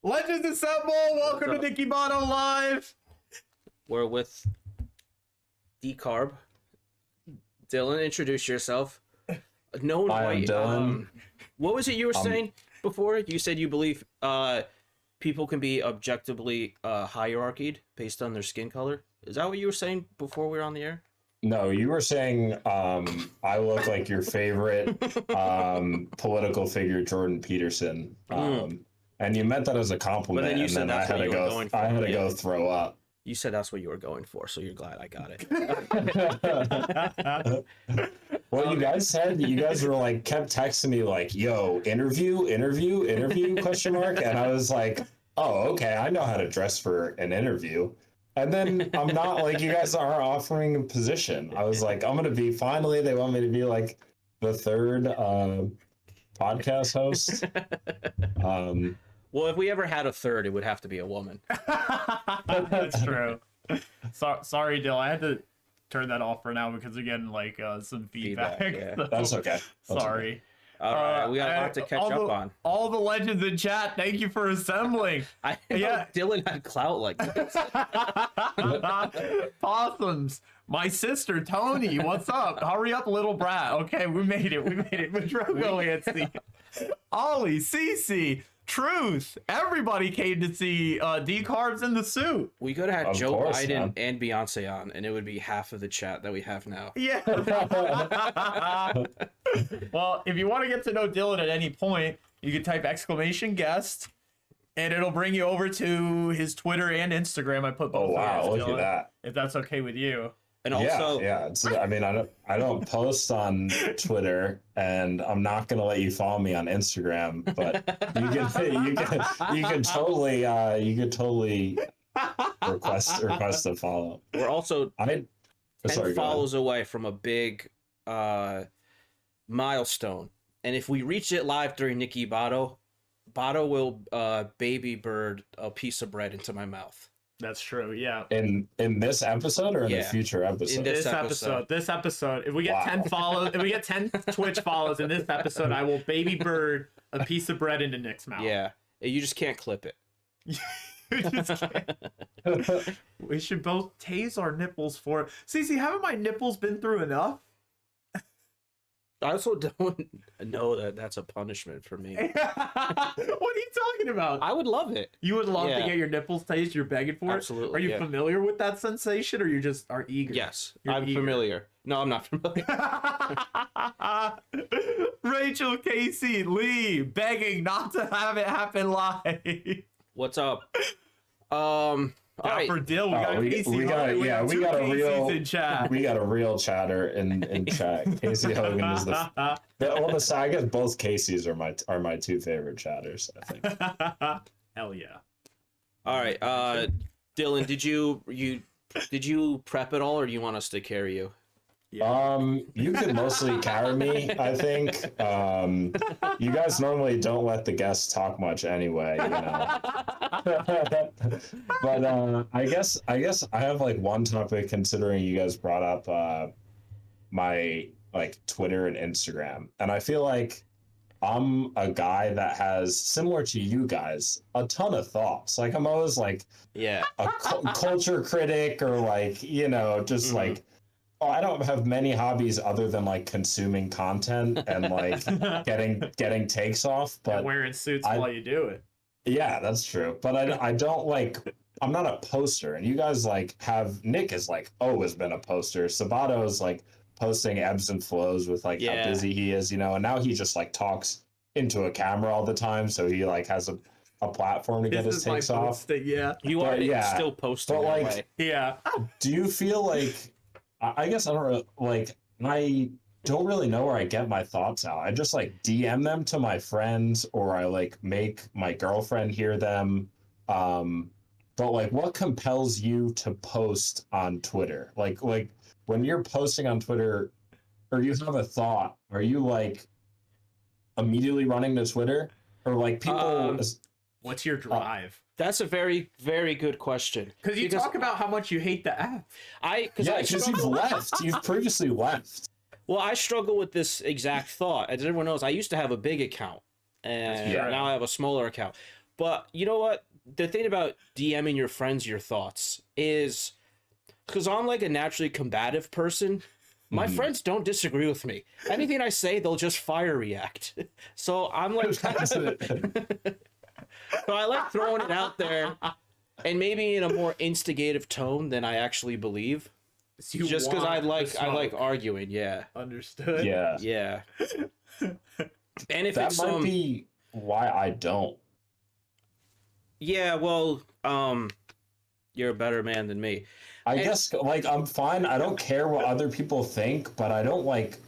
Legends Assemble! Welcome to NickyBato Live! We're with Decarb. Dylan, introduce yourself. Known Hi, I'm Dylan. What was it you were saying before? You said you believe people can be objectively hierarchied based on their skin color. Is that what you were saying before we were on the air? No, you were saying I look like your favorite political figure, Jordan Peterson. And you meant that as a compliment. But then you said and that's what you were going for. I had to go throw up. You said that's what you were going for, so you're glad I got it. Well, you guys were like, kept texting me like, yo, interview, question mark. And I was like, oh, okay, I know how to dress for an interview. And then I'm not like, you guys are offering a position. I was like, I'm going to be, finally, they want me to be like the third podcast host. Well, if we ever had a third, it would have to be a woman. That's true. Sorry, Dill. I had to turn that off for now because we're getting like some feedback. Yeah. So, That's okay. sorry. Okay. All right, we got a lot to catch up on. All the legends in chat, thank you for assembling. I know Dylan had clout like this. Possums. My sister, Tony, what's up? Hurry up, little brat. Okay, we made it. Madrogo Anstey. Ollie, Cece, Truth. Everybody came to see D-Carbs in the suit. We could have had Of Joe course, Biden man. and Beyonce on, and it would be half of the chat that we have now. Yeah. Well, if you want to get to know Dylan at any point, you can type _guest, and it'll bring you over to his Twitter and Instagram. I put both. Oh, wow, of look at that. If that's okay with you. And also, Yeah. I mean, I don't post on Twitter, and I'm not gonna let you follow me on Instagram. But you can totally request a follow. we're also 10 Sorry, go ahead. follows away from a big milestone. And if we reach it live during NickyBato, Bato will baby bird a piece of bread into my mouth. That's true. Yeah. In this episode or in Yeah. a future episode? In This episode, if we get 10 follows, if we get 10 Twitch follows in this episode, I will baby bird a piece of bread into Nick's mouth. Yeah, you just can't clip it. You just can't. We should both tase our nipples for it. Cece, haven't my nipples been through enough? I also don't know that that's a punishment for me. What are you talking about? I would love it. You would love to Yeah. get your nipples tased. You're begging for Absolutely, it. Are you yeah. familiar with that sensation, or you just are eager? Yes, You're I'm eager. familiar. No, I'm not familiar. Rachel, Casey, Lee, begging not to have it happen live. What's up? All right. For Dill, we got Casey. we got Hogan. yeah, we two got a Caseys real in chat. we got a real chatter in chat. Casey Hogan is I guess both Caseys are my two favorite chatters, I think. Hell yeah. All right. Dylan, did you prep it all, or do you want us to carry you? You could mostly carry me, I think. You guys normally don't let the guests talk much anyway, you know. But I guess I have like one topic, considering you guys brought up my like Twitter and Instagram, and I feel like I'm a guy that has, similar to you guys, a ton of thoughts. Like I'm always like Yeah. a culture critic, or like, you know, just like, oh, I don't have many hobbies other than like consuming content and like getting takes off. But And wearing suits while you do it. yeah, that's true. But I don't like, I'm not a poster. And you guys like Nick is like always been a poster. Sabato is like posting ebbs and flows with like how busy he is, you know, and now he just like talks into a camera all the time. So he like has a platform to get his takes off. Yeah. You are still posting But, that like, way. Yeah. Do you feel like, I guess I don't like, I don't really know where I get my thoughts out. I just like DM them to my friends, or I like make my girlfriend hear them. But like, what compels you to post on Twitter? Like when you're posting on Twitter, or you have a thought, are you like immediately running to Twitter, or like people? What's your drive? That's a very, very good question. Because you talk about how much you hate the app. Because you've left. You've previously left. Well, I struggle with this exact thought. As everyone knows, I used to have a big account, and now I have a smaller account. But you know what? The thing about DMing your friends your thoughts is because I'm like a naturally combative person. My friends don't disagree with me. Anything I say, they'll just fire react. So I'm like, so I like throwing it out there, and maybe in a more instigative tone than I actually believe. So Just because I like arguing. Yeah. Understood. Yeah. Yeah. And if That it's might be why I don't. yeah, well, you're a better man than me. I guess like I'm fine. I don't care what other people think, but I don't like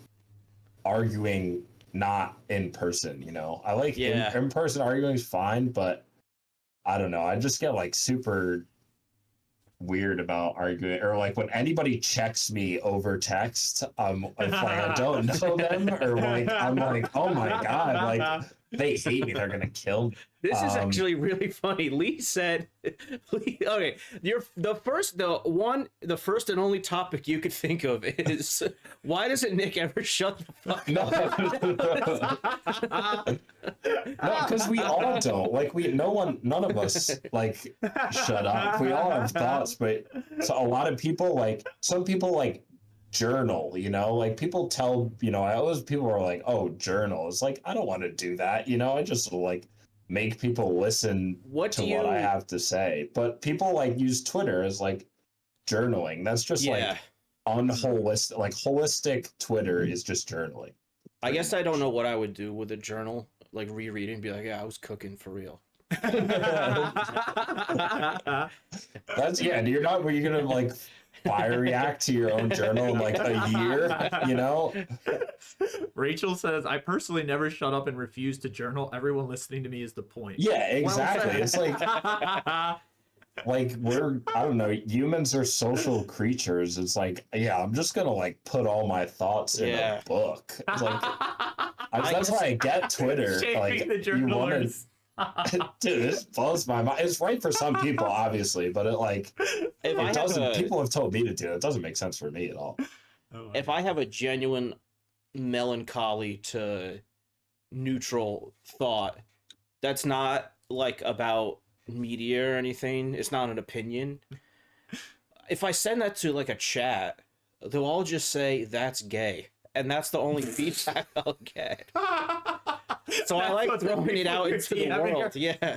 arguing not in person, you know. I like in person arguing is fine, but I don't know. I just get like super weird about arguing, or like when anybody checks me over text, if like I don't know them, or like I'm like, oh my god, like they hate me, they're gonna kill me. This is actually really funny. Lee said, okay, the first and only topic you could think of is why doesn't Nick ever shut the fuck up? No, because we all don't. Like none of us like shut up. We all have thoughts, but so a lot of people like some people like journal, you know, like people tell, you know, people are like, oh, journal. It's like I don't want to do that, you know. I just like make people listen what I have to say. But people like use Twitter as like journaling. That's just like unholistic. Like holistic Twitter is just journaling. I guess I don't know what I would do with a journal, like reread it and be like, yeah, I was cooking for real. That's and you're gonna like fire react to your own journal in like a year, you know? Rachel says, I personally never shut up and refuse to journal. Everyone listening to me is the point. Yeah, exactly. It's like I don't know, humans are social creatures. It's like, yeah, I'm just gonna like put all my thoughts in a book. It's like that's why I get Twitter. Like the journalers. Dude, this blows my mind. It's right for some people, obviously, but it like it doesn't. People have told me to do it. It doesn't make sense for me at all. If I have a genuine melancholy to neutral thought, that's not like about media or anything. It's not an opinion. If I send that to like a chat, they'll all just say that's gay, and that's the only feedback I'll get. So I like throwing it out into the world. Yeah.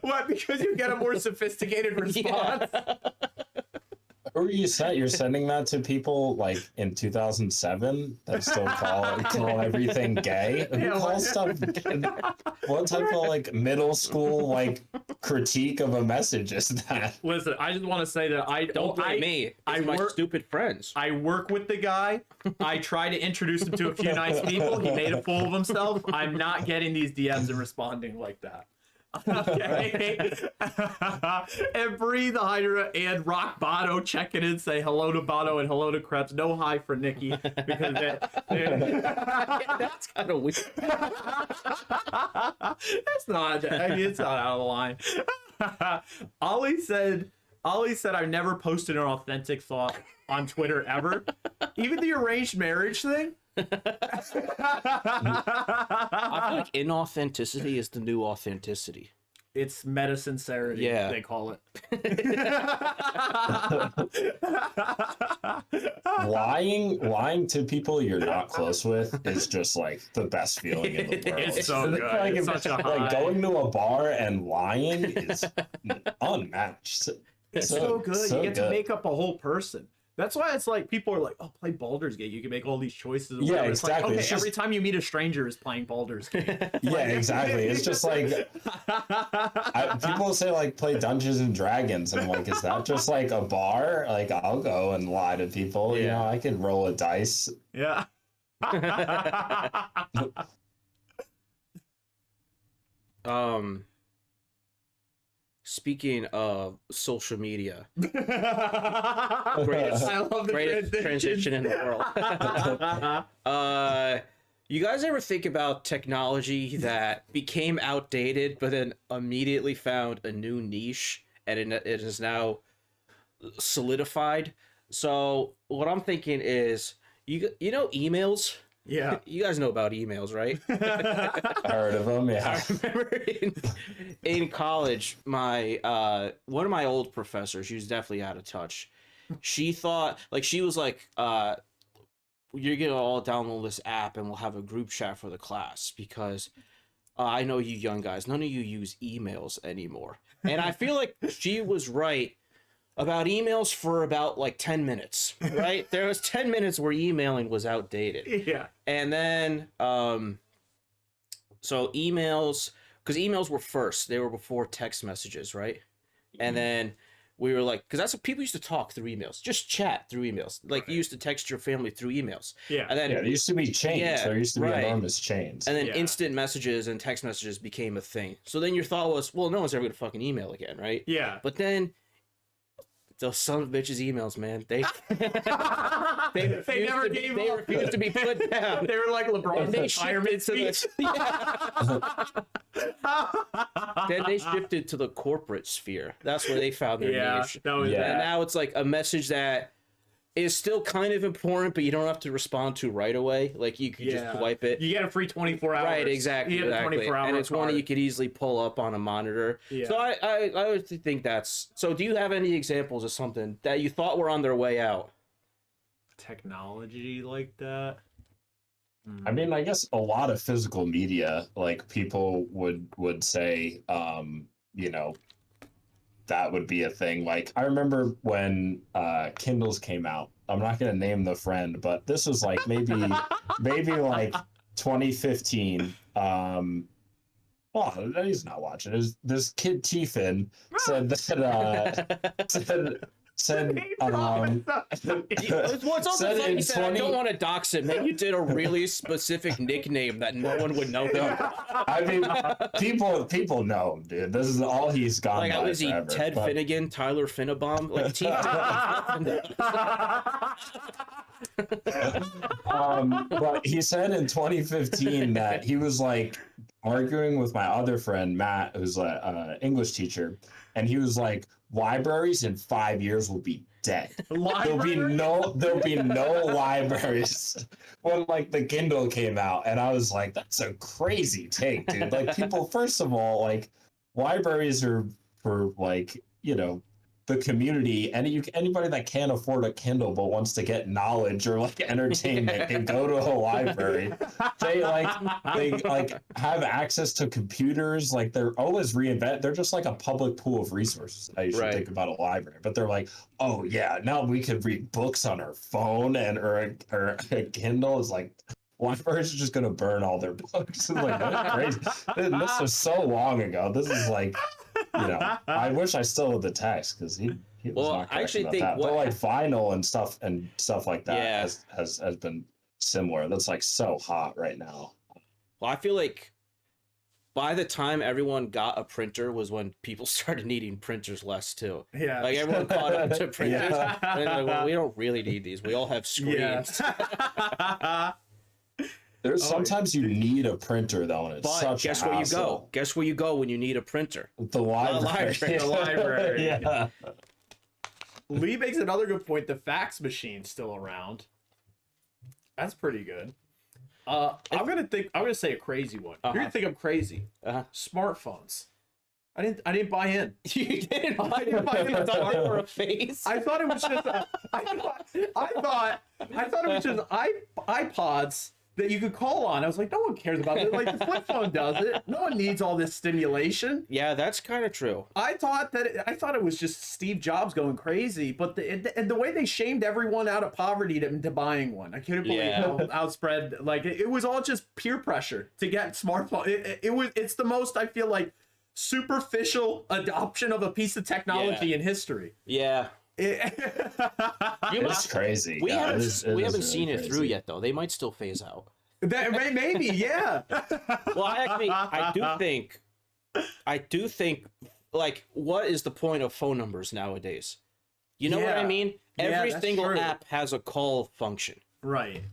What? Because you get a more sophisticated response. Yeah. Or you're sending that to people like in 2007 that still call everything gay. Who calls stuff? What type of like middle school like critique of a message is that? Listen, I just want to say that don't blame me. It's my stupid friends. I work with the guy. I try to introduce him to a few nice people. He made a fool of himself. I'm not getting these DMs and responding like that. Okay. And Bree the Hydra and Rock Bato check in and say hello to Bato and hello to Krebs. No hi for Nicky because that's kind of weird. It's not. I mean, it's not out of the line. Ollie said I've never posted an authentic thought on Twitter ever. Even the arranged marriage thing. I feel like inauthenticity is the new authenticity. It's meta-sincerity, they call it. lying to people you're not close with is just like the best feeling in the world. It's so good. Like, it's such a high. Like going to a bar and lying is unmatched. It's so good. You get to make up a whole person. That's why it's like people are like, "Oh, play Baldur's Gate. You can make all these choices." Yeah, exactly. Like, okay, every time you meet a stranger is playing Baldur's Gate. Yeah, exactly. It's just like people say like play Dungeons and Dragons, and I'm like, is that just like a bar? Like I'll go and lie to people. Yeah. You know, I could roll a dice. Yeah. Speaking of social media, greatest transition in the world. You guys ever think about technology that became outdated, but then immediately found a new niche, and it is now solidified? So what I'm thinking is, you know, emails. Yeah. You guys know about emails, right? I heard of them. Yeah. I remember in college, my one of my old professors, she was definitely out of touch. She thought, like, she was like, you're gonna all download this app and we'll have a group chat for the class because I know you young guys, none of you use emails anymore. And I feel like she was right about emails for about like 10 minutes, right? There was 10 minutes where emailing was outdated. Yeah. And then, so emails, because emails were first, they were before text messages, right? And then we were like, because that's what people used to talk through emails, just chat through emails. Like you used to text your family through emails. Yeah. And then Yeah, there used to be chains. Yeah, There used to be right. enormous chains. and then Yeah. instant messages and text messages became a thing. So then your thought was, well, no one's ever gonna fucking email again, right? Yeah. But then those son of bitches emails, man, they They never gave they up. refused to be put down. They were like And LeBron's they retirement shifted to speech. then they shifted to the corporate sphere. That's where they found their Yeah. niche. That was Yeah. And now it's like a message that is still kind of important, but you don't have to respond to right away. Like you could just wipe it. You get a free 24 hours. Right, exactly. You get a exactly. 24-hour And it's one card. you could easily pull up on a monitor. Yeah. So I would think that's... So do you have any examples of something that you thought were on their way out? Technology like that. I mean, I guess a lot of physical media, like people would say, you know, that would be a thing. Like I remember when Kindles came out. I'm not gonna name the friend, but this was like maybe like 2015. Well, he's not watching. It was, this kid Tiefin said that said What's also said funny in is that I 20 don't want to dox him. Man, you did a really specific nickname that no one would know him. I mean, people know him, dude. This is all he's gone Like, by was he forever, Ted but- Finnegan, Tyler Finnebaum? Like, But he said in 2015 that he was like arguing with my other friend Matt, who's an English teacher, and he was like, libraries in 5 years will be dead. There'll be no libraries when like the Kindle came out. And I was like, that's a crazy take, dude. Like people, first of all, like libraries are for like, you know, the community, and anybody that can't afford a Kindle but wants to get knowledge or like entertainment can go to a library. They have access to computers. Like they're always they're just like a public pool of resources. How you should think about a library. But they're like, oh yeah, now we could read books on our phone or a Kindle. Is like, libraries are just gonna burn all their books. Like, that's crazy. This was so long ago. This is like, you know, I wish I still had the text because he was not correct I actually about think that. But like vinyl and stuff like that Yeah. has been similar. That's like so hot right now. Well, I feel like by the time everyone got a printer was when people started needing printers less too. Yeah. Like everyone caught up to printers. Yeah. And they're like, well, we don't really need these. We all have screens. Yeah. There's sometimes you need a printer though, and it's But such guess a where you hassle. go? Guess where you go when you need a printer? The library. The library. Yeah. Lee makes another good point. The fax machine's still around. That's pretty good. I'm gonna say a crazy one. You're gonna think I'm crazy. Uh-huh. Smartphones. I didn't buy in. You didn't I didn't buy in. for a face. I thought it was just. I thought it was just iPods that you could call on. I was like, no one cares about it. Like the flip phone does it. No one needs all this stimulation. Yeah, that's kind of true. I thought it was just Steve Jobs going crazy, but the way they shamed everyone out of poverty to buying one, I couldn't believe how outspread. Like it was all just peer pressure to get smartphone. It's the most, I feel like, superficial adoption of a piece of technology in history. Yeah. It's crazy. We Yeah, haven't, it is we haven't really seen it crazy. through yet, though. They might still phase out. Maybe, yeah. Well, I do think, like, what is the point of phone numbers nowadays? You know what I Yeah. mean? Yeah, Every that's single true. app has a call function. Right.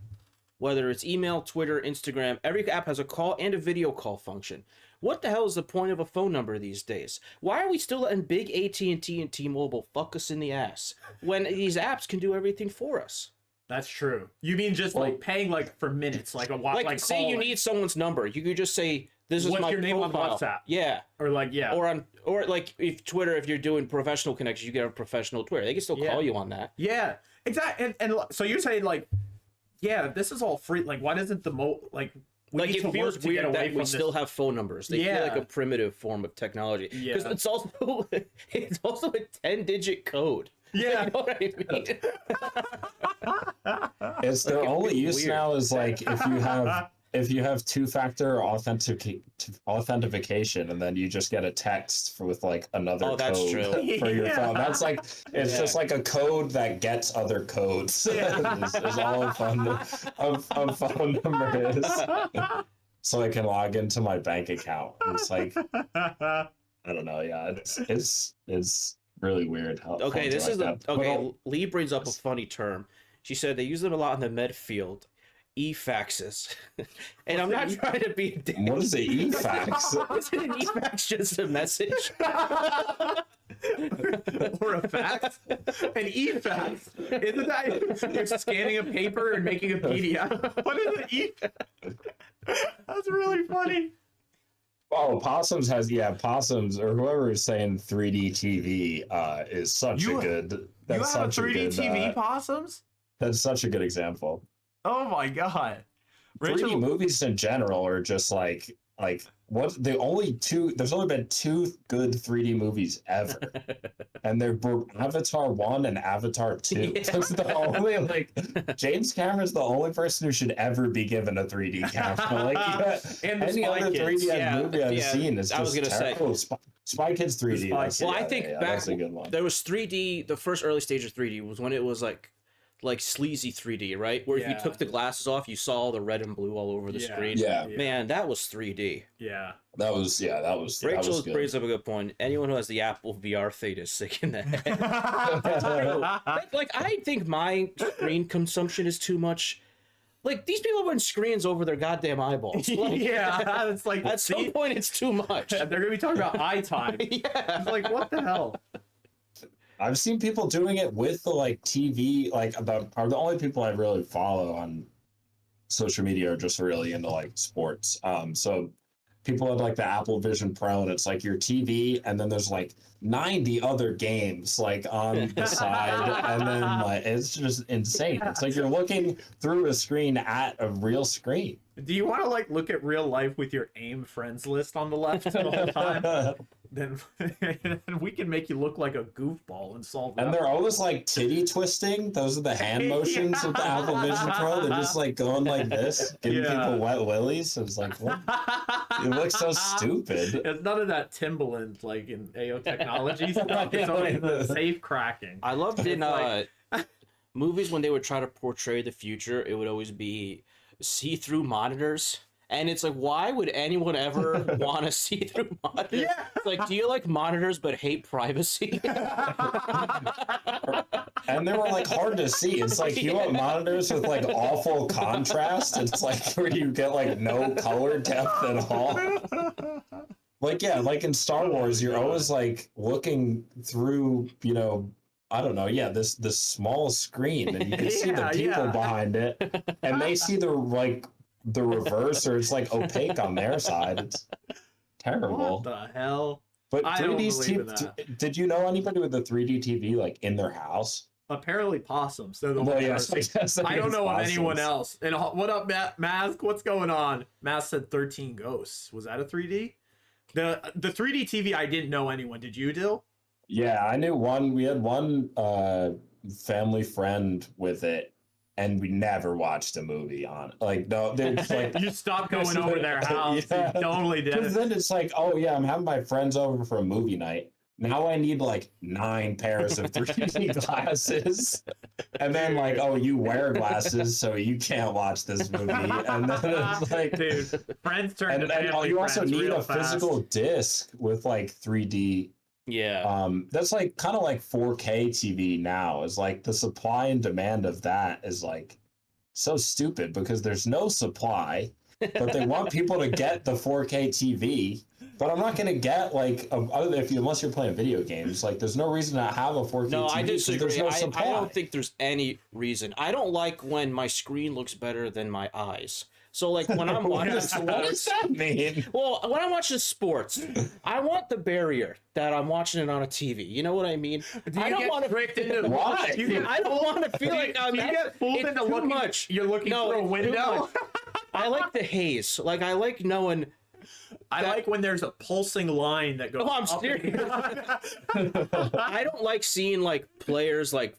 Whether it's email, Twitter, Instagram, every app has a call and a video call function. What the hell is the point of a phone number these days? Why are we still letting big AT&T and T-Mobile fuck us in the ass when these apps can do everything for us? That's true. You mean just like paying like for minutes, like a Like say you need someone's number, you could just say, "This is What's my your name on profile." WhatsApp? Yeah. or like Or like if Twitter, if you're doing professional connections, you get a professional Twitter. They can still call you on that. Yeah, exactly. And so you're saying like, yeah, this is all free. Like, why doesn't the like we Like need it to feels work to get weird away that from we this. still have phone numbers. They feel like a primitive form of technology. Because Yeah. it's also a 10-digit code. Yeah. You know what I mean? It's their Like, only it's use weird. now is like if you have two-factor authentication, and then you just get a text with like another Oh, that's code true. for your Yeah. phone. That's like it's just like a code that gets other codes. Yeah. is all a phone number is. So I can log into my bank account. It's like I don't know. Yeah, it's really weird. How Okay, phones this are is like the that. okay. Well, Lee brings up a funny term. She said they use them a lot in the med field. E-faxes. And I'm not trying to be a dick. what is it? E-fax? Isn't an e-fax just a message? or a fax, an e-fax. Isn't that you're scanning a paper and making a PDF? What is an e-fax? That's really funny. Oh, Possums Possums or whoever is saying 3D TV is such You- a good. You That's have a such 3D a good. TV possums? That's such a good example. Oh my god. 3D movies in general are just like what the only two. There's only been two good 3D movies ever, and they're Avatar 1 and Avatar 2. Yeah. That's the only James Cameron's the only person who should ever be given a 3D camera. Like And the any Spy other Kids. 3D movie I've seen is just I was gonna say- terrible. Spy Kids 3D. Spy That's, Kids. Well, I think back that's a good one. there was 3D. The first early stage of 3D was when it was like sleazy 3D, right? Where if you Yeah. took the glasses off, you saw all the red and blue all over the screen. Yeah. Man, that was 3D. Yeah. That was Rachel good. brings up a good point. Anyone who has the Apple VR thing is sick in the head. Like I think my screen consumption is too much. Like these people run screens over their goddamn eyeballs. Like, Yeah, it's like At some point, it's too much. they're gonna be talking about eye time. Yeah. It's like, what the hell? I've seen people doing it with the TV. Are the only people I really follow on social media are just really into sports. So people have the Apple Vision Pro, and it's your TV, and then there's 90 other games on the side, and then it's just insane. It's you're looking through a screen at a real screen. Do you want to look at real life with your AIM friends list on the left the whole time? Then we can make you look like a goofball and solve that. And they're always titty twisting. Those are the hand motions of the Apple Vision Pro. They're just going like this, giving people wet willies. It's what? It looks so stupid. It's none of that Timbaland in AO technology stuff. It's only the safe cracking. I loved in movies when they would try to portray the future, it would always be see-through monitors. And it's why would anyone ever want to see through monitors? Yeah. It's do you like monitors but hate privacy? And they were hard to see. It's you want monitors with awful contrast. It's where you get no color depth at all. In Star Wars, you're always looking through, I don't know, this small screen, and you can see the people behind it, and they see the reverse, or it's opaque on their side. It's terrible. What the hell? But I don't 3D believe in TV, did you know anybody with a 3D TV in their house? Apparently possums. They're the Well, ones yes, that are yes, I don't know of possums. anyone else. And what up, Mask? What's going on? Mask said 13 Ghosts. Was that a 3D? The 3D TV, I didn't know anyone. Did you, Dill? Yeah, I knew one. We had one family friend with it, and we never watched a movie on it. No, they You stopped going over their house. Yeah. You totally did. Because then it's oh yeah, I'm having my friends over for a movie night. Now I need 9 pairs of 3D glasses, and then oh, you wear glasses, so you can't watch this movie. And then it's dude, friends turn to and family you also friends need real a fast. physical disc with 3D. Yeah. That's kind of 4K TV now. Is the supply and demand of that is so stupid because there's no supply. but they want people to get the 4K TV. But I'm not gonna get like unless you're playing video games. Like, there's no reason to have a 4K No, TV. I disagree. There's no I supply. don't think there's any reason. I don't like when my screen looks better than my eyes. So like when I'm watching What does that mean? well, when I'm watching sports, I want the barrier that I'm watching it on a TV. You know what I mean? I don't want to tricked into Why? I don't want to feel like I'm. You get fooled it's into too looking. much. You're looking No, through a it's too window. much. I like the haze. Like I like knowing. I like when there's a pulsing line that goes. Oh, I'm up and serious. I don't like seeing like players like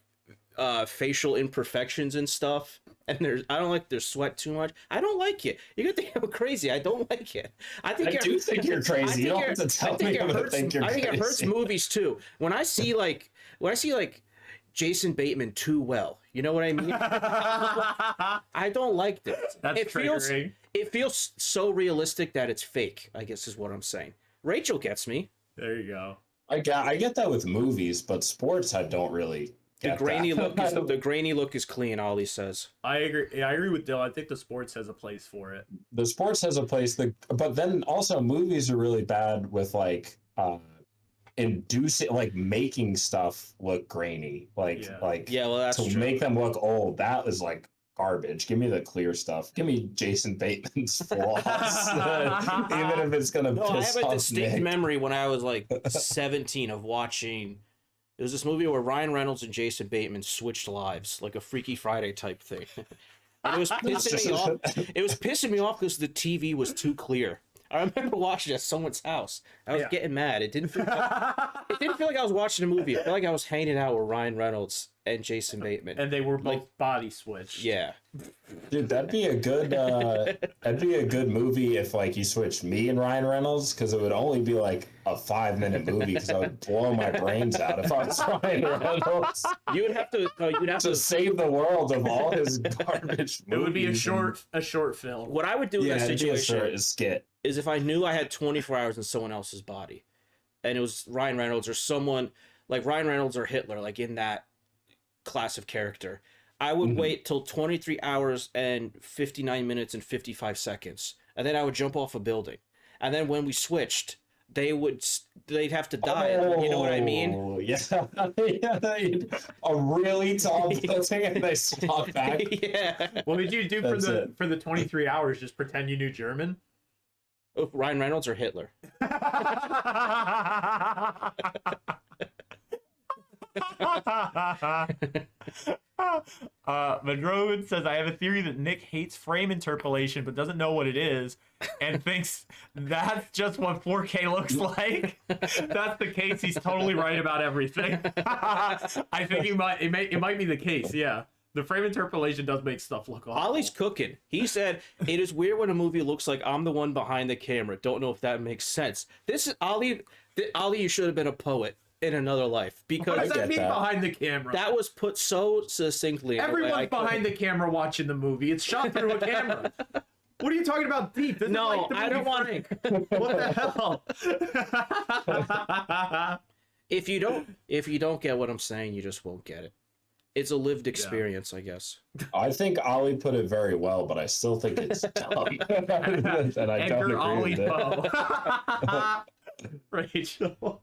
facial imperfections and stuff. And I don't like their sweat too much. I don't like it. You're gonna think I'm crazy. I don't like it. I do think you're crazy. You don't have to tell me I'm gonna think you're crazy. I think it hurts movies too. When I see like Jason Bateman too well, you know what I mean? I don't like this. That's triggering. It feels so realistic that it's fake, I guess is what I'm saying. Rachel gets me. There you go. I get that with movies, but sports I don't really. The grainy look is clean, Ollie says. I agree. Yeah, I agree with Dill. I think the sports has a place for it. The sports has a place, but then also movies are really bad with like inducing, like making stuff look grainy, well, that's to true. make them look old. That is like garbage. Give me the clear stuff. Give me Jason Bateman's flaws, even if it's gonna piss I have a off distinct Nick. memory when I was like 17 of watching. It was this movie where Ryan Reynolds and Jason Bateman switched lives, like a Freaky Friday type thing. And it was pissing me off. It was pissing me off because the TV was too clear. I remember watching it at someone's house. I was getting mad. It didn't feel like I was watching a movie. It felt like I was hanging out with Ryan Reynolds and Jason Bateman. And they were both body switched. Yeah. Dude, that'd be a good movie if like you switched me and Ryan Reynolds, because it would only be like a 5-minute movie because I would blow my brains out if I was Ryan Reynolds. You would have to Save the world of all his garbage. It would be a short film. What I would do in that situation a skit. is if I knew I had 24 hours in someone else's body, and it was Ryan Reynolds or someone like Ryan Reynolds or Hitler, like in that class of character, I would wait till 23 hours and 59 minutes and 55 seconds, and then I would jump off a building. And then when we switched, they'd have to die. You know what I mean? Yeah. A really tall building and they swap back. Yeah. What did you do for the 23 hours? Just pretend you knew German? Oh, Ryan Reynolds or Hitler? Madroven says, I have a theory that Nick hates frame interpolation but doesn't know what it is and thinks that's just what 4K looks like. That's the case. He's totally right about everything. I think it might be the case, yeah. The frame interpolation does make stuff look awful. Ollie's cooking. He said, it is weird when a movie looks like I'm the one behind the camera. Don't know if that makes sense. This is Ollie, you should have been a poet in another life, because what does that mean behind the camera? that was put so succinctly. Everyone's behind the camera watching the movie. It's shot through a camera. What are you talking about deep? This No, is like the I don't movie want- Frank. What the hell? If you don't get what I'm saying, you just won't get it. It's a lived experience, I guess. I think Ollie put it very well, but I still think it's dumb. And I don't Edgar agree with it. Poe. Rachel.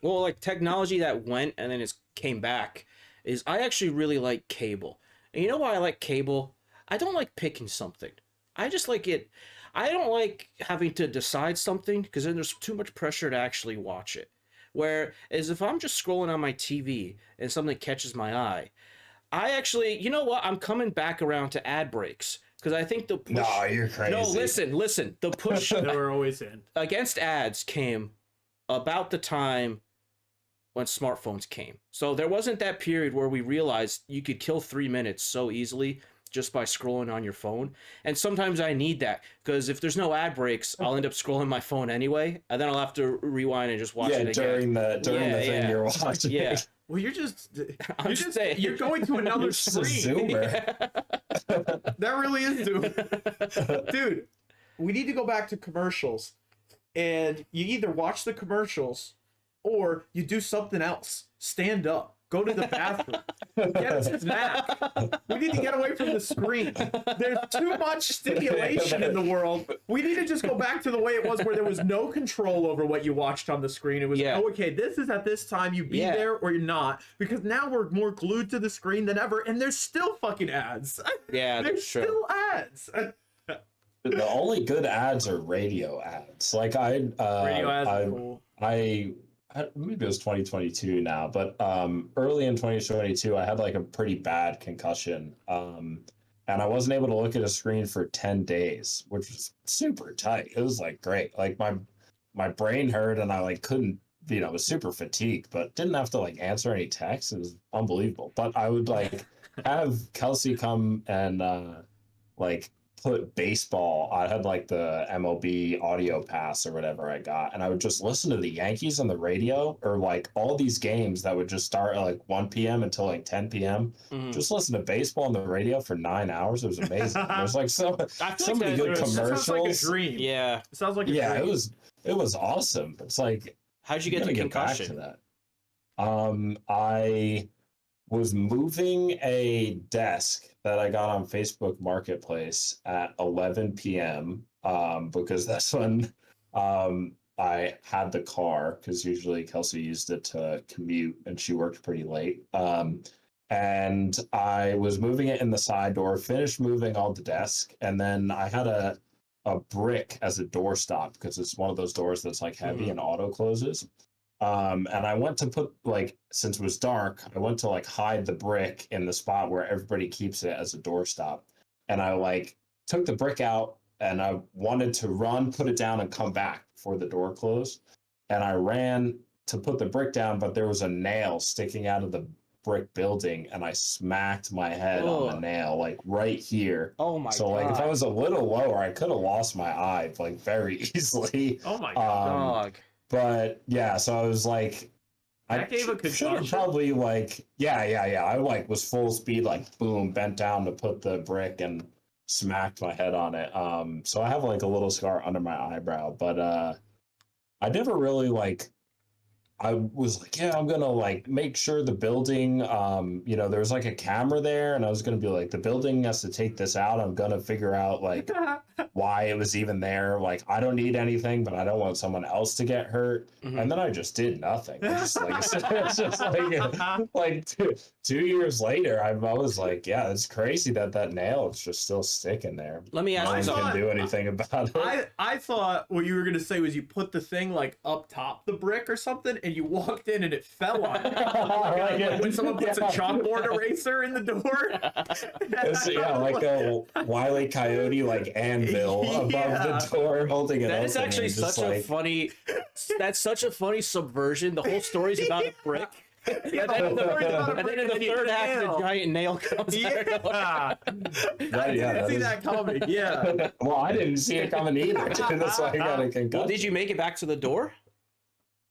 Well, like technology that went and then it came back is I actually really like cable. And you know why I like cable? I don't like picking something. I just like it. I don't like having to decide something because then there's too much pressure to actually watch it. Whereas if I'm just scrolling on my TV and something catches my eye, I actually, you know what? I'm coming back around to ad breaks because I think the push... No, you're crazy. No, listen. The push They were always in. against ads came about the time when smartphones came. So there wasn't that period where we realized you could kill 3 minutes so easily just by scrolling on your phone. And sometimes I need that because if there's no ad breaks, I'll end up scrolling my phone anyway, and then I'll have to rewind and just watch it again. during the thing you're watching. Yeah. Well, you're saying. you're going to another You're just a screen. zoomer. That really is Zoom. Dude, we need to go back to commercials. And you either watch the commercials or you do something else. Stand up. Go to the bathroom. Get a snack. We need to get away from the screen. There's too much stimulation in the world. We need to just go back to the way it was, where there was no control over what you watched on the screen. It was, oh, okay, this is at this time, you be there or you're not. Because now we're more glued to the screen than ever, and there's still fucking ads. Yeah, there's still ads. The only good ads are radio ads. Like Radio ads are cool. Maybe it was 2022 now, but early in 2022, I had like a pretty bad concussion. And I wasn't able to look at a screen for 10 days, which was super tight. It was like great. Like my brain hurt and I like couldn't, was super fatigued, but didn't have to like answer any texts. It was unbelievable. But I would like have Kelsey come and like put baseball. I had like the MLB audio pass or whatever I got, and I would just listen to the Yankees on the radio, or like all these games that would just start at like 1 p.m. until like 10 p.m. Just listen to baseball on the radio for 9 hours. It was amazing. There's like so many good commercials. That sounds like a dream. Yeah, it sounds like a dream. It was awesome. It's like, how'd you get the concussion? Back to that. I was moving a desk that I got on Facebook Marketplace at 11 p.m. Because that's when I had the car, because usually Kelsey used it to commute and she worked pretty late. And I was moving it in the side door, finished moving all the desk, and then I had a brick as a doorstop, because it's one of those doors that's like heavy and auto closes. And I went to put, like, since it was dark, I went to like hide the brick in the spot where everybody keeps it as a doorstop. And I like took the brick out and I wanted to run, put it down and come back before the door closed. And I ran to put the brick down, but there was a nail sticking out of the brick building and I smacked my head on the nail, like right here. Oh my God. So like if I was a little lower, I could have lost my eye like very easily. Oh my God. But yeah, so I was like, that gave a concussion. Probably like, I like was full speed, like boom, bent down to put the brick and smacked my head on it. So I have like a little scar under my eyebrow, but I never really like, I was like, yeah, I'm gonna like make sure the building, there was like a camera there, and I was gonna be like, the building has to take this out. I'm gonna figure out like why it was even there. Like, I don't need anything, but I don't want someone else to get hurt. And then I just did nothing. I just like, it's just like 2 years later, I was like, yeah, it's crazy that nail is just still sticking there. Let me ask you something. Can't do anything about it. I thought what you were gonna say was you put the thing like up top the brick or something, and you walked in and it fell on you. Like when someone puts a chalkboard eraser in the door. Like a Wile E. Coyote like anvil above the door holding it open. That is actually such a funny. That's such a funny subversion. The whole story's about a brick. And then in the third act, the giant nail comes out. I didn't see that coming. Yeah. Well, I didn't see it coming either. That's why I got a concussion. Well, did you make it back to the door?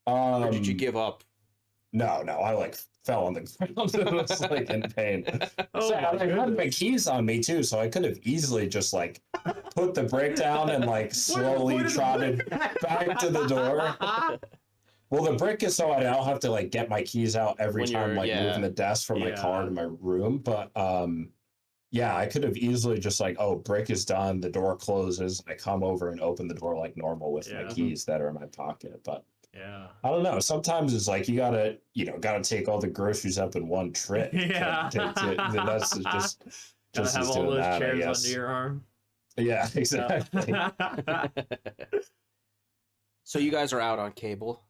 Or did you give up? No, I like fell on the ground. It was like in pain. So I had my keys on me too, so I could have easily just like put the brick down and like slowly trotted back to the door. Well, the brick is so I don't have to like get my keys out every time like moving the desk from my car to my room. But I could have easily just like, oh, brick is done, the door closes, I come over and open the door like normal with my keys that are in my pocket. But I don't know. Sometimes it's like you gotta take all the groceries up in one trip. That's just have all those chairs under your arm. Yeah, exactly. So you guys are out on cable.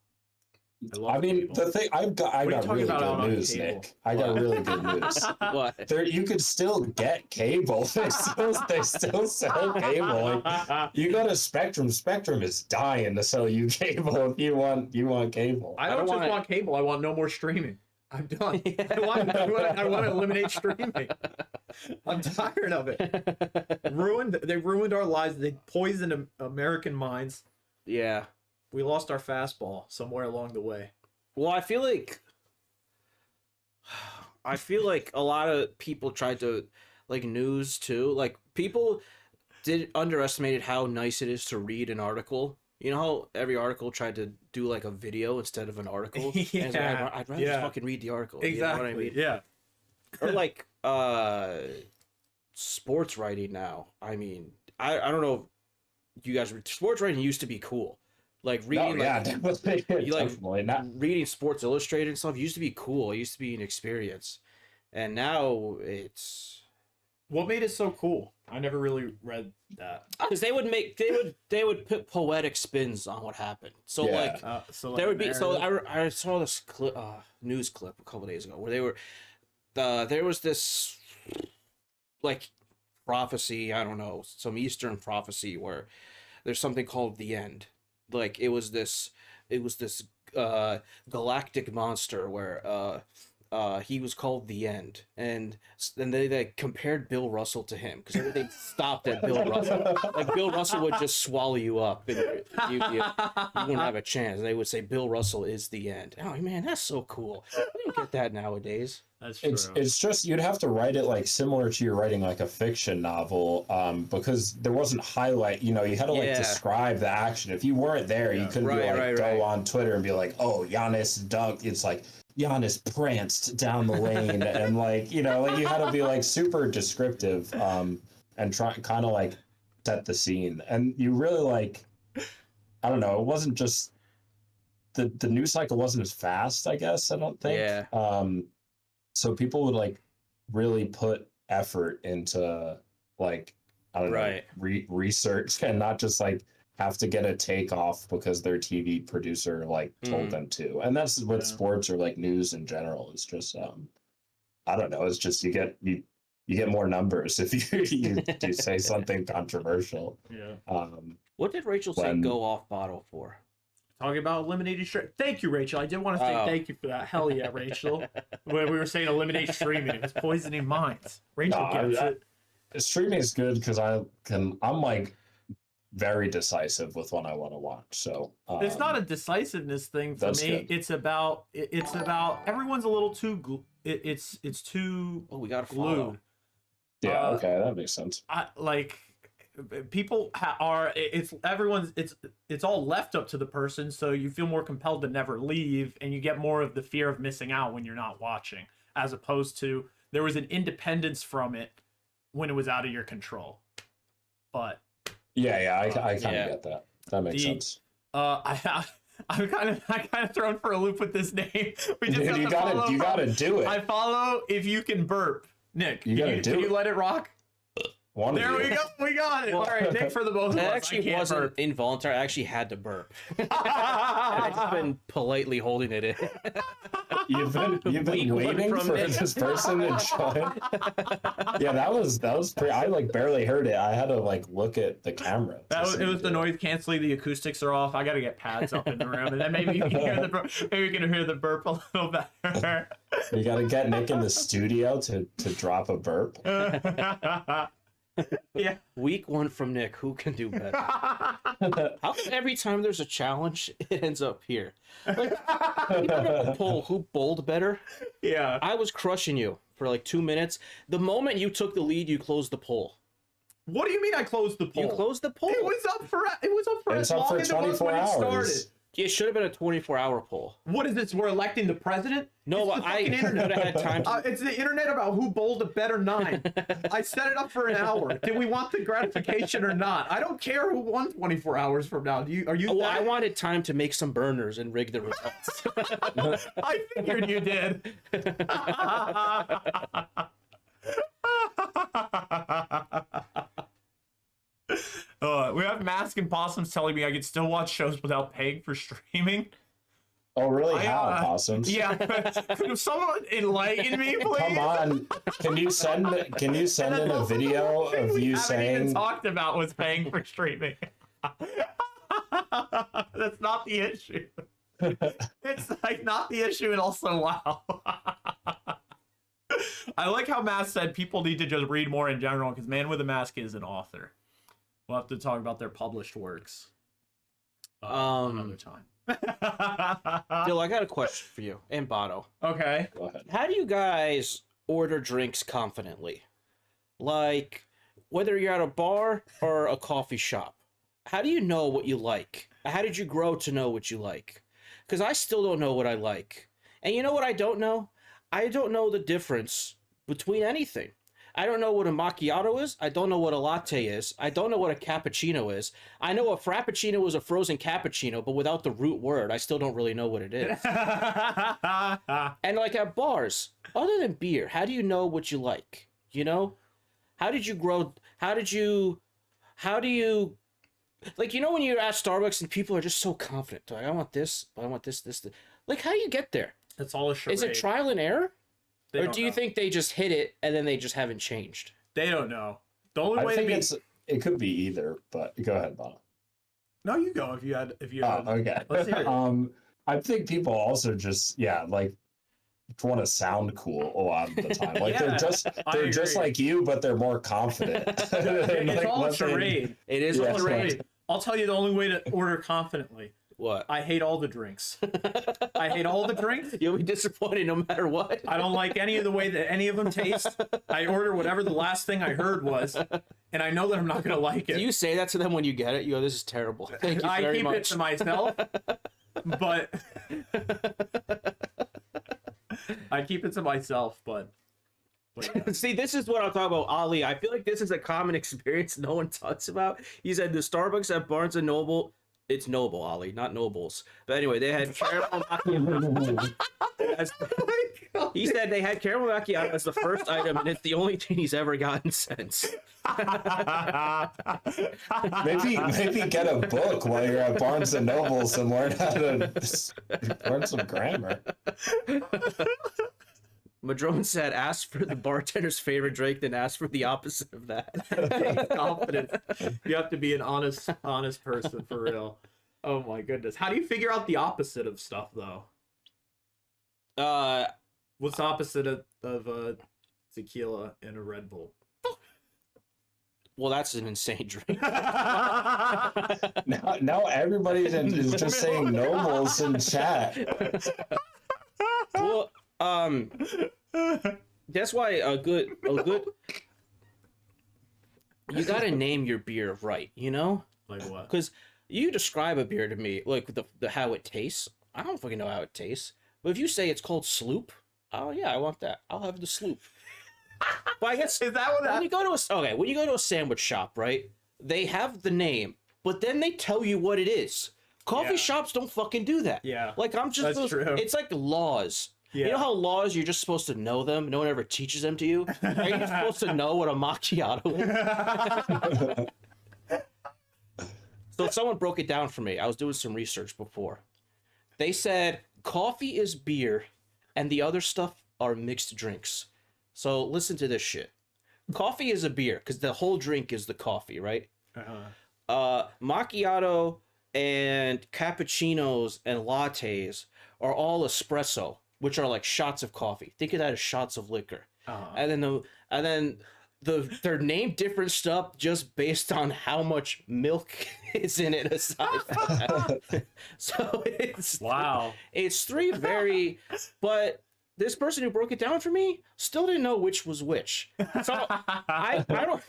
I mean, the thing I got really good news, Nick. I got really good news. What? You could still get cable. They still sell cable. Like, you go to Spectrum. Spectrum is dying to sell you cable if you want cable. I don't just want cable. I want no more streaming. I'm done. I want to eliminate streaming. I'm tired of it. They ruined our lives. They poisoned American minds. Yeah. We lost our fastball somewhere along the way. Well, I feel like a lot of people tried to, like, news too. Like, people underestimated how nice it is to read an article. You know how every article tried to do like a video instead of an article? And it's like, I'd rather just fucking read the article. Exactly. You know what I mean? Yeah. Or like sports writing now. I mean, I don't know if you guys sports writing used to be cool. Like reading definitely not. reading Sports Illustrated and stuff used to be cool. It used to be an experience. And now it's What made it so cool? I never really read that. because they would put poetic spins on what happened. So Yeah. there would be I saw this news clip a couple days ago where they were there was this like prophecy, I don't know, some Eastern prophecy where there's something called the end. Like it was this galactic monster where he was called the End, and then they compared Bill Russell to him because everything stopped at Bill Russell. Like Bill Russell would just swallow you up, and you wouldn't have a chance. And they would say Bill Russell is the End. Oh man, that's so cool. We don't get that nowadays. That's true. It's just you'd have to write it like similar to you're writing like a fiction novel, because there wasn't highlight. You know, you had to like describe the action. If you weren't there, you couldn't go on Twitter and be like, "Oh, Giannis dunked." It's like Giannis pranced down the lane, and like you know, like you had to be like super descriptive, and try kind of like set the scene. And you really like, I don't know, it wasn't just the news cycle wasn't as fast. I guess I don't think. Yeah. So people would like really put effort into like I don't know research and not just like have to get a take off because their TV producer like told them to. And that's what sports or like news in general is just I don't know, it's just you get more numbers if you say something controversial. Yeah. What did Rachel say go off bottle for? Talking about eliminating streaming. Thank you, Rachel. I did want to say thank you for that. Hell yeah, Rachel. When we were saying eliminate streaming, it was poisoning minds. Rachel gets it. Streaming is good because I'm like very decisive with what I want to watch. So it's not a decisiveness thing for me. Good. It's about everyone's a little too it's too we gotta glued. Follow. Yeah, okay, that makes sense. People it's all left up to the person, so you feel more compelled to never leave, and you get more of the fear of missing out when you're not watching, as opposed to there was an independence from it when it was out of your control. But I kind of get that. That makes sense. I'm kind of thrown for a loop with this name. You gotta do it. I follow if you can burp. Nick, can you let it rock? There we go. We got it. All right, Nick, for the both of us. That actually wasn't involuntary. I actually had to burp. I've just been politely holding it in. You've been waiting for this person to join. Yeah, that was pretty. I like barely heard it. I had to like look at the camera. It was the noise canceling. The acoustics are off. I got to get pads up in the room, and then maybe you can hear the burp. Maybe you can hear the burp a little better. You got to get Nick in the studio to drop a burp. Yeah. Week 1 from Nick. Who can do better? How come every time there's a challenge, it ends up here? Like, you put up a poll, who bowled better? Yeah. I was crushing you for like 2 minutes. The moment you took the lead, you closed the poll. What do you mean I closed the poll? You closed the poll. It was up for as long as it was when it started. It should have been a 24-hour poll. What is this? We're electing the president? No, I would have had time to... it's the internet about who bowled a better 9. I set it up for an hour. Do we want the gratification or not? I don't care who won 24 hours from now. I wanted time to make some burners and rig the results. I figured you did. We have Mask and Possums telling me I can still watch shows without paying for streaming. Oh, really? How, Possums? Yeah. Could someone enlighten me, please? Come on. Can you send in a video of you saying... We haven't even talked about was paying for streaming. That's not the issue. It's like not the issue and also wow. I like how Mask said people need to just read more in general because Man with a Mask is an author. We'll have to talk about their published works another time. Dill, I got a question for you and Bato. Okay. Go ahead. How do you guys order drinks confidently? Like, whether you're at a bar or a coffee shop, how do you know what you like? How did you grow to know what you like? Because I still don't know what I like. And you know what I don't know? I don't know the difference between anything. I don't know what a macchiato is. I don't know what a latte is. I don't know what a cappuccino is. I know a frappuccino is a frozen cappuccino, but without the root word, I still don't really know what it is. And like at bars, other than beer, how do you know what you like? You know? How did you grow? How do you, like, you know, when you're at Starbucks and people are just so confident, like, I want this, I want this. Like, how do you get there? It's all a charade. Is it trial and error? Or do you know. think they just hit it and then they just haven't changed? They don't know. The only way I to think be... it could be either, but go ahead, Bob. No, you go if you had. Okay. Let's hear it. I think people also just like want to sound cool a lot of the time. Like Yeah, they're just like you, but they're more confident. It's Like, all a what they- charade. It is Yeah, all it's charade. I'll tell you the only way to order confidently. What? I hate all the drinks. I hate all the drinks. You'll be disappointed no matter what. I don't like any of the way that any of them taste. I order whatever the last thing I heard was, and I know that I'm not going to like it. Do you say that to them when you get it? You go, this is terrible. Thank you I very keep much. it to myself, but I keep it to myself, but yeah. See, this is what I'm talking about, Ali. I feel like this is a common experience no one talks about. He said the Starbucks at Barnes & Noble, it's Noble, Ali, not Nobles. But anyway, they had caramel macchiato. He said they had caramel macchiato as the first item, and it's the only thing he's ever gotten since. Maybe get a book while you're at Barnes and Nobles and learn how to learn some grammar. Madrone said, ask for the bartender's favorite drink, then ask for the opposite of that. Confidence. You have to be an honest person for real. Oh my goodness. How do you figure out the opposite of stuff though? What's the opposite of tequila and a Red Bull? Well, that's an insane drink. Now everybody is just saying Nobles in chat. Well, that's why a good you gotta name your beer right, you know? Like what? Because you describe a beer to me, like the how it tastes. I don't fucking know how it tastes. But if you say it's called Sloop, oh yeah, I want that. I'll have the Sloop. But I guess Is that what when you go to a sandwich shop, right? They have the name, but then they tell you what it is. Coffee Yeah. shops don't fucking do that. Yeah, Like I'm just that's true. It's like laws. Yeah. You know how laws you're just supposed to know them? No one ever teaches them to you. Are you supposed to know what a macchiato is? So someone broke it down for me. I was doing some research before. They said coffee is beer and the other stuff are mixed drinks. So listen to this shit. Coffee is a beer because the whole drink is the coffee, right? Macchiato and cappuccinos and lattes are all espresso, which are like shots of coffee. Think of that as shots of liquor. And then they're named different stuff just based on how much milk is in it aside from that. So it's Wow. it's three very, but this person who broke it down for me still didn't know which was which. So I don't.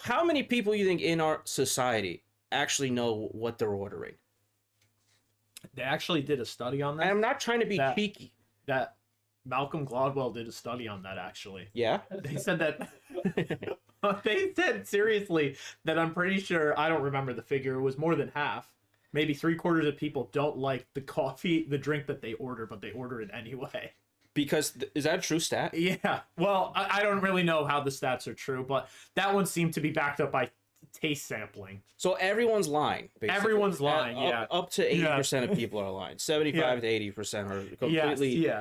How many people you think in our society actually know what they're ordering? They actually did a study on that. I'm not trying to be cheeky. That Malcolm Gladwell did a study on that actually. Yeah. They said that they said seriously that I'm pretty sure, I don't remember the figure, it was more than half. Maybe 3/4 of people don't like the drink that they order, but they order it anyway. Because is that a true stat? Yeah. Well, I don't really know how the stats are true, but that one seemed to be backed up by taste sampling. So everyone's lying. Basically. Everyone's lying, yeah. Up to 80% of people are lying. 75 to 80% are completely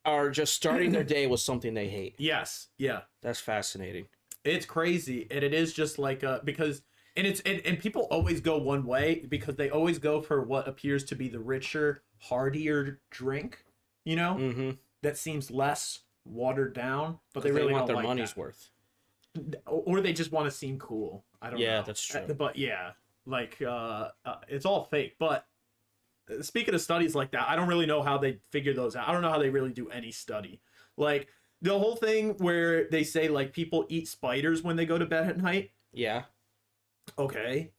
are just starting their day with something they hate. Yes. Yeah. That's fascinating. It's crazy, and it is just like because and people always go one way because they always go for what appears to be the richer, heartier drink, you know, that seems less watered down, but they really want don't their like money's that. worth, or they just want to seem cool. I don't know. Yeah, that's true. But yeah, like it's all fake. But speaking of studies like that, I don't really know how they figure those out. I don't know how they really do any study. Like the whole thing where they say like people eat spiders when they go to bed at night. Yeah. Okay.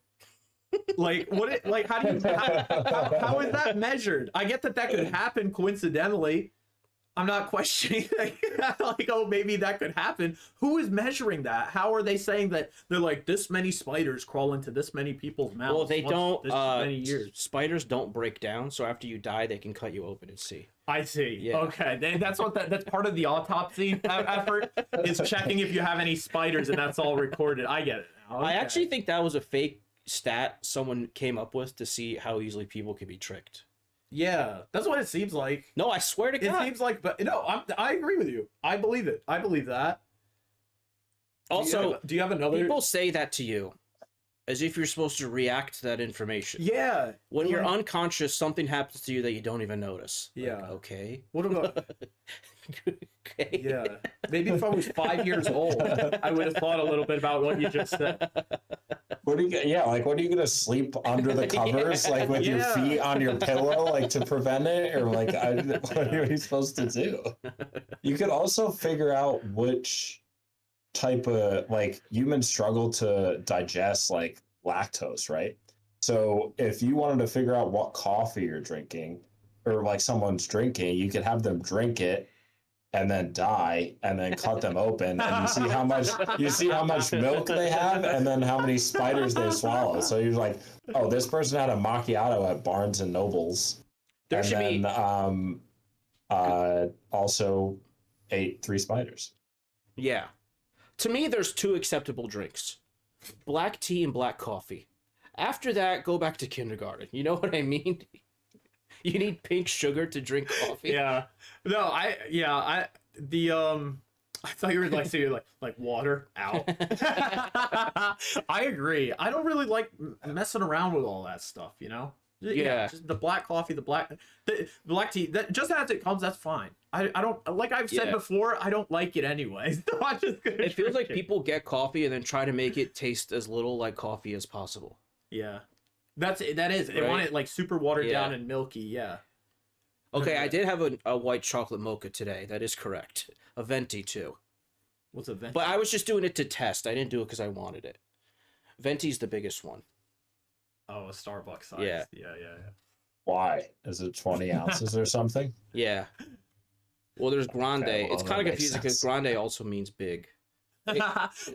Like like how do you how is that measured? I get that could happen coincidentally. I'm not questioning like, oh, maybe that could happen. Who is measuring that? How are they saying that they're like this many spiders crawl into this many people's mouths? Well, they don't. This many years. Spiders don't break down, so after you die, they can cut you open and see. I see. Yeah. Okay, that's what that's part of the autopsy effort is checking if you have any spiders, and that's all recorded. I get it now. Okay. I actually think that was a fake stat someone came up with to see how easily people can be tricked. Yeah, that's what it seems like. No, I swear to God. It seems like, but no, I agree with you. I believe it. I believe that. Also, do you have another? People say that to you as if you're supposed to react to that information. Yeah. When you're unconscious, something happens to you that you don't even notice. Yeah. Like, okay. What about? Okay. Yeah. Maybe if I was 5 years old, I would have thought a little bit about what you just said. What are you? Yeah, like what are you gonna sleep under the covers, like with your feet on your pillow, like to prevent it, or like what are you supposed to do? You could also figure out which type of like humans struggle to digest like lactose, right? So if you wanted to figure out what coffee you're drinking, or like someone's drinking, you could have them drink it and then die and then cut them open and you see how much milk they have and then how many spiders they swallow. So you're like, oh, this person had a macchiato at Barnes and Noble's. Also ate 3 spiders. Yeah. To me, there's 2 acceptable drinks. Black tea and black coffee. After that, go back to kindergarten. You know what I mean? You need pink sugar to drink coffee. Yeah. No, I thought you were like saying like water out. I agree. I don't really like messing around with all that stuff, you know? Yeah. Just the black coffee, the black tea, that just as it comes, that's fine. I don't, like I've said before, I don't like it anyway. So I'm just gonna it feels like drink it. people get coffee and then try to make it taste as little like coffee as possible. Yeah. That is. They want it like super watered down and milky, yeah. Okay, I did have a white chocolate mocha today. That is correct. A venti too. What's a venti? But I was just doing it to test. I didn't do it because I wanted it. Venti's the biggest one. Oh, a Starbucks size. Yeah. Yeah. Why? Is it 20 ounces or something? Yeah. Well, there's grande. Okay, well, it's kind of that makes confusing because sense. grande also means big.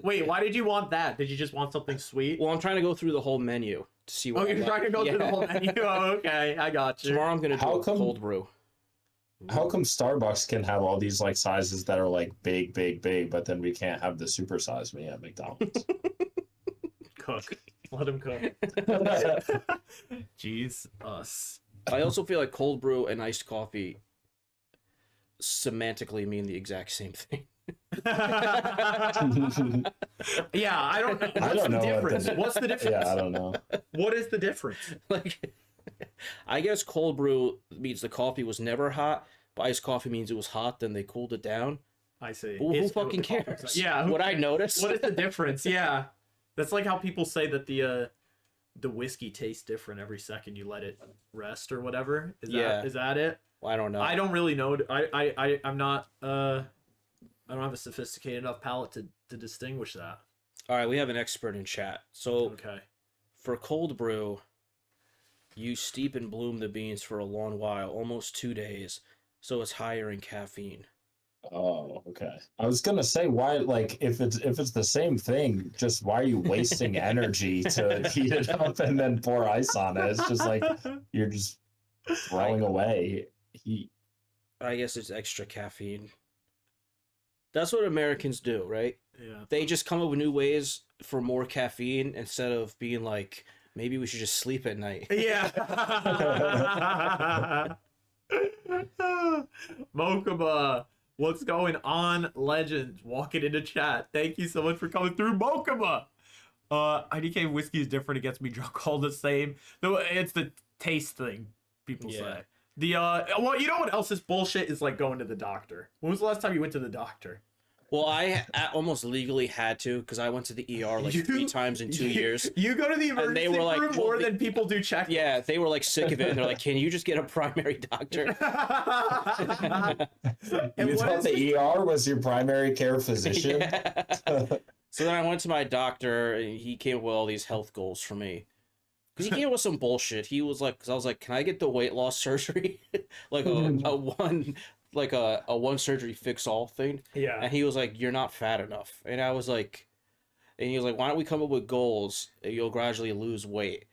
Wait, why did you want that? Did you just want something sweet? Well, I'm trying to go through the whole menu to see what. Oh, you're trying to go through the whole menu. Oh, okay, I got you. Tomorrow I'm gonna do a cold brew. How come Starbucks can have all these like sizes that are like big, but then we can't have the super size me at McDonald's? Cook. Let him cook. Jeez, us. I also feel like cold brew and iced coffee semantically mean the exact same thing. Yeah, I don't know. I don't know What's the difference? Yeah, I don't know. What is the difference? Like, I guess cold brew means the coffee was never hot, but iced coffee means it was hot, then they cooled it down. I see. Well, who fucking cares? Yeah. Would I notice? What is the difference? Yeah. That's like how people say that the whiskey tastes different every second you let it rest or whatever. Is that it? Well, I don't know. I don't really know. I'm not I don't have a sophisticated enough palate to distinguish that. All right, we have an expert in chat. So Okay. for cold brew, you steep and bloom the beans for a long while, almost 2 days, so it's higher in caffeine. Oh, okay. I was gonna say why, like, if it's the same thing, just why are you wasting energy to heat it up and then pour ice on it? It's just like you're just throwing away heat. I guess it's extra caffeine. That's what Americans do, right? Yeah. They just come up with new ways for more caffeine instead of being like, maybe we should just sleep at night. Yeah. Mokaba, what's going on, legend? Walking into chat. Thank you so much for coming through, Mokaba. IDK whiskey is different. It gets me drunk all the same. No, it's the taste thing. People say. Well, you know what else is bullshit is like going to the doctor. When was the last time you went to the doctor? Well, I almost legally had to because I went to the ER like 3 times in 2 years. You go to the emergency room more than people do check. Yeah, they were like sick of it. And they're like, can you just get a primary doctor? You thought the ER was your primary care physician? Yeah. So then I went to my doctor and he came up with all these health goals for me. Because he came up with some bullshit. He was like, because I was like, can I get the weight loss surgery? Like a one surgery fix all thing. Yeah. And he was like, you're not fat enough. And I was like, and he was like, why don't we come up with goals? And you'll gradually lose weight.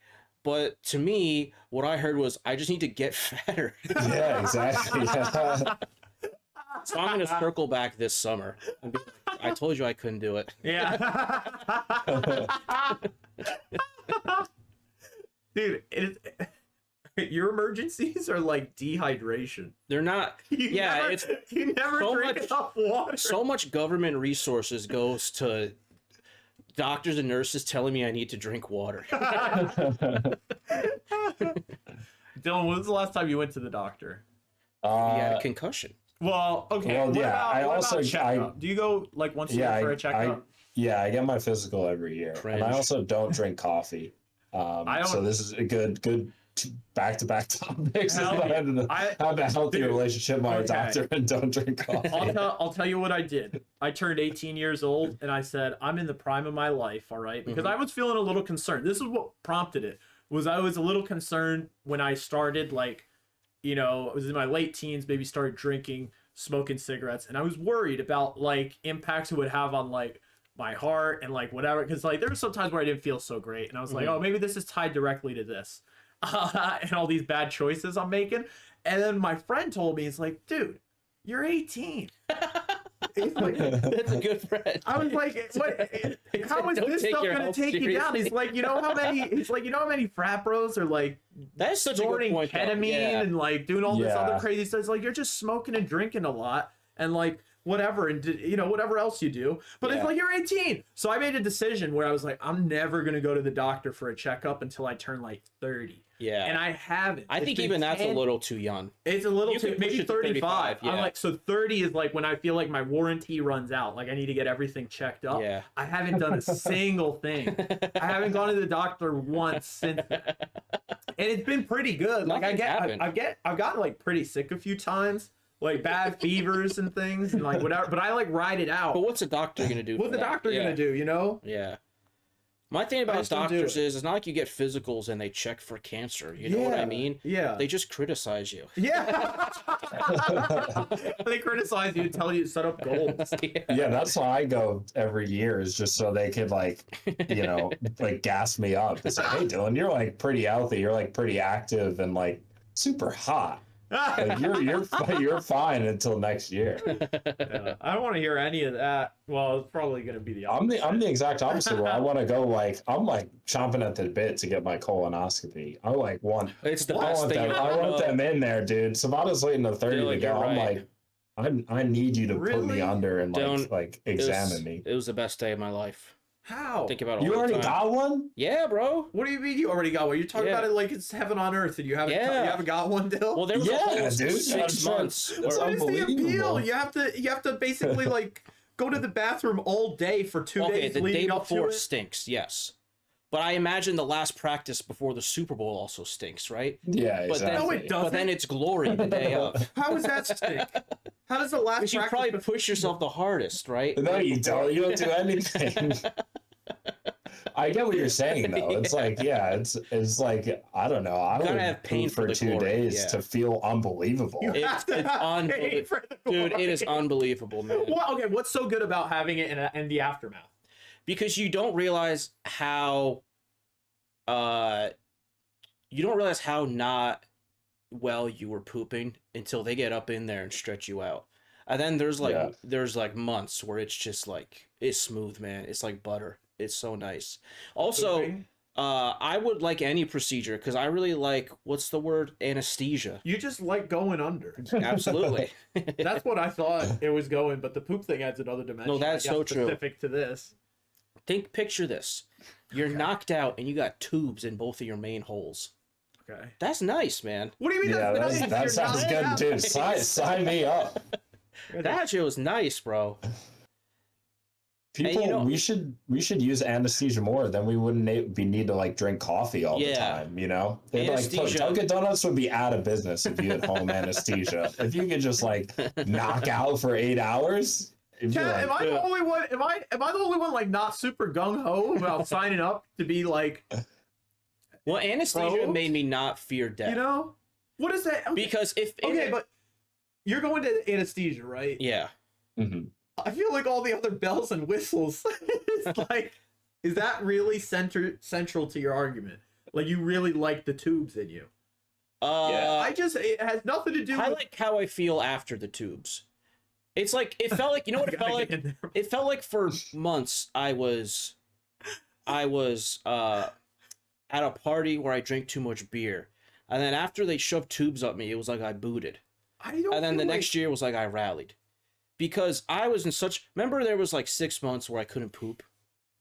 But to me, what I heard was, I just need to get fatter. Yeah, exactly. Yeah. So I'm going to circle back this summer. And be like, I told you I couldn't do it. Yeah. Dude, your emergencies are like dehydration. They're not. You never so drink much, enough water. So much government resources goes to doctors and nurses telling me I need to drink water. Dylan, when was the last time you went to the doctor? He had a concussion. Well, okay. Well, what yeah, about checkup? Do you go like once a year for a checkup? I get my physical every year, Cringe. and I also don't drink coffee. So this is a good back-to-back topics. Hell yeah. I have a healthy relationship with my Okay. doctor and don't drink coffee. I'll tell you what I did. I turned 18 years old and I said, I'm in the prime of my life, all right? Because I was feeling a little concerned. This is what prompted it. I was a little concerned when I started, like, you know, I was in my late teens, maybe started drinking, smoking cigarettes, and I was worried about, like, impacts it would have on, like, my heart and, like, whatever. Because, like, there were some times where I didn't feel so great. And I was like, oh, maybe this is tied directly to this. And all these bad choices I'm making. And then my friend told me, he's like, dude, you're 18. He's like, That's a good friend. I was like, what? How is Don't this take stuff your gonna health take you down? seriously. He's like, you know how many frat bros are like That's such a good snorting point, though. ketamine Yeah. and like doing all this Yeah. other crazy stuff. It's like, you're just smoking and drinking a lot and like whatever, and you know, whatever else you do. But it's Yeah. like, you're 18. So I made a decision where I was like, I'm never gonna go to the doctor for a checkup until I turn like 30. Yeah. And I haven't. I It's think been even that's a 10 little too young. It's a little You too, can push maybe it to 35. 35, yeah. I'm like, so 30 is like when I feel like my warranty runs out. Like I need to get everything checked up. Yeah. I haven't done a single thing. I haven't gone to the doctor once since. And it's been pretty good. Like Nothing's happened. I've gotten like pretty sick a few times, like bad fevers and things and like whatever. But I like ride it out. But what's a doctor gonna do? What's for the that? doctor Yeah. gonna do? You know? Yeah. My thing I about just don't do doctors it. is, it's not like you get physicals and they check for cancer. You know what I mean? Yeah. They just criticize you. Yeah. They criticize you and tell you to set up goals. Yeah, that's why I go every year, is just so they could like, you know, like gas me up. It's like, hey Dylan, you're like pretty healthy, you're like pretty active and like super hot. Like you're fine until next year. I don't want to hear any of that. Well, it's probably going to be the opposite. I'm the exact opposite. Where I want to go like, I'm like chomping at the bit to get my colonoscopy. I like want It's the I best want thing. them. I want them in there, dude. Savannah's waiting to 30 to Dylan, go. you're I'm right. like, I need you to put me Really? under and Don't- like examine me. It was the best day of my life. How? Think about it all You the already time. got one? Yeah, bro. What do you mean you already got one? You're talking Yeah. about it like it's heaven on earth and you haven't Yeah. you haven't got one, Dill? Well, there was Yeah, a whole dude, 6 that's months. that's what is the appeal? unbelievable. You have to basically like go to the bathroom all day for 2 Okay, days the leading day up to before it. stinks, yes. But I imagine the last practice before the Super Bowl also stinks, right? Yeah, But then, exactly. No, it doesn't. but then it's glory the day of. How does that stink? How does the last Because you practice probably push yourself the hardest, right? No, you don't. You don't do anything. I get what you're saying though. It's like, yeah, it's like, I don't know. I gotta would have pain poop for for the 2 glory, days yeah. to feel unbelievable. You It's- have to it's have unbelievable. pain for the Dude, it is glory. unbelievable, man. Well, okay, what's so good about having it in the aftermath? Because you don't realize how not well you were pooping until they get up in there and stretch you out. And then there's like months where it's just like, it's smooth, man. It's like butter. It's so nice. Also, Pooping? I would like any procedure because I really like, what's the word? Anesthesia. You just like going under. Absolutely. That's what I thought it was going, but the poop thing adds another dimension. No, that's I guess, so true. Specific to this. Picture this. You're knocked out and you got tubes in both of your main holes. Okay. That's nice, man. What do you mean? Yeah, that's nice? that You're sounds not good, out. dude. Sign me up. That shit was nice, bro. People, you know- we should use anesthesia more. Then we wouldn't need to like drink coffee all the Yeah. time. You know, they'd like Anesthesia. Dunkin' Donuts would be out of business if you had home anesthesia. If you could just like knock out for 8 hours. It'd be Cat, like, am I the only one? Am I the only one like not super gung ho about signing up to be like? Well, anesthesia probed? made me not fear death. You know? What is that? Okay. Because if Okay, but you're going to anesthesia, right? yeah, Mhm. I feel like all the other bells and whistles is like, is that really central to your argument? Like you really like the tubes in you? Yeah. It has nothing to do I with like how I feel after the tubes. It's like it felt like, you know what it felt like? It felt like for months I was at a party where I drank too much beer. And then after they shoved tubes up me, it was like I booted. I don't And then feel the like... next year was like I rallied. Because I was in such, remember there was like 6 months where I couldn't poop?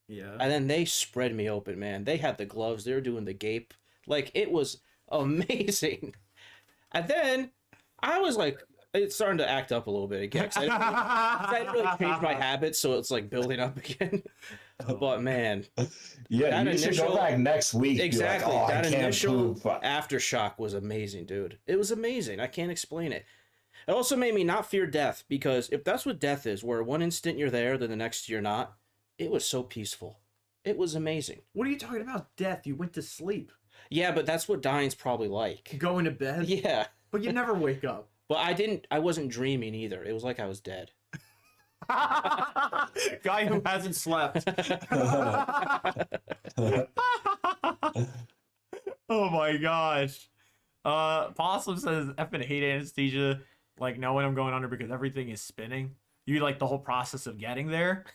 Yeah. And then they spread me open, man. They had the gloves, they were doing the gape. Like it was amazing. And then I was like, it's starting to act up a little bit again. 'Cause I didn't really change my habits, so it's like building up again. But man, Yeah, that you should go back next week. exactly. Be like, oh, That I can't initial poop. aftershock was amazing, dude. It was amazing. I can't explain it. It also made me not fear death, because if that's what death is, where one instant you're there, then the next you're not, it was so peaceful. It was amazing. What are you talking about? Death? You went to sleep. Yeah, but that's what dying's probably like. Going to bed? Yeah. But you never wake up. But I wasn't dreaming either. It was like I was dead. Guy who hasn't slept. Oh my gosh. Possum says, effing hate anesthesia. Like knowing I'm going under because everything is spinning. You like the whole process of getting there.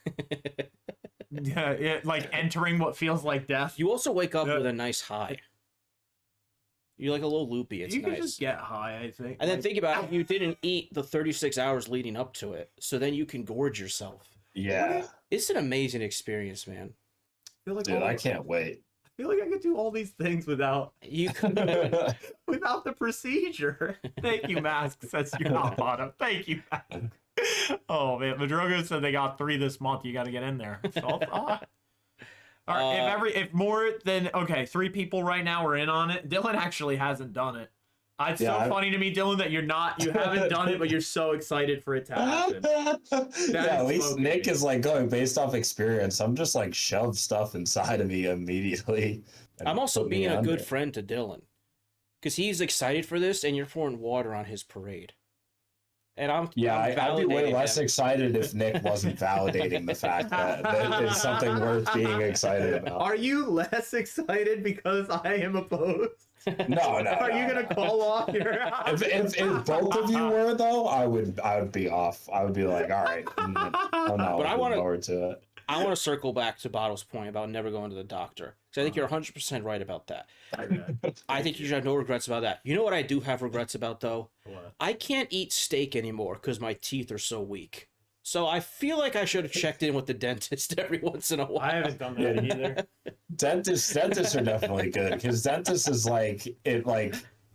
Yeah, like entering what feels like death. You also wake up with a nice high. You're like a little loopy. It's you can nice. just get high, I think. And then think about it, you didn't eat the 36 hours leading up to it, so then you can gorge yourself. Yeah. It's an amazing experience, man. I feel like Dude, I can't wait. I feel like I could do all these things without You can. without the procedure. Thank you, Mask. Says you're not bottom. Thank you, Mask. Oh man, Madrogo said they got 3 this month. You got to get in there. So, all right, if more than 3 people right now are in on it. Dylan actually hasn't done it. It's so funny to me, Dylan, that you haven't done it, but you're so excited for it to happen. Yeah, at least smoking. Nick is like going based off experience. I'm just like shove stuff inside of me immediately. and I'm also put me being a under. good friend to Dylan, because he's excited for this, and you're pouring water on his parade. And I'd be way validating less him. excited if Nick wasn't validating the fact that it's something worth being excited about. Are you less excited because I am opposed? No. Are you gonna call off your? If both of you were though, I would be off. I would be like, all right, I'm not But I looking wanna- forward to it. I want to circle back to Bato's point about never going to the doctor, because I think you're 100% right about that. I think you should have no regrets about that. You know what I do have regrets about, though? What? I can't eat steak anymore because my teeth are so weak. So I feel like I should have checked in with the dentist every once in a while. I haven't done that either. Dentists are definitely good because dentist is like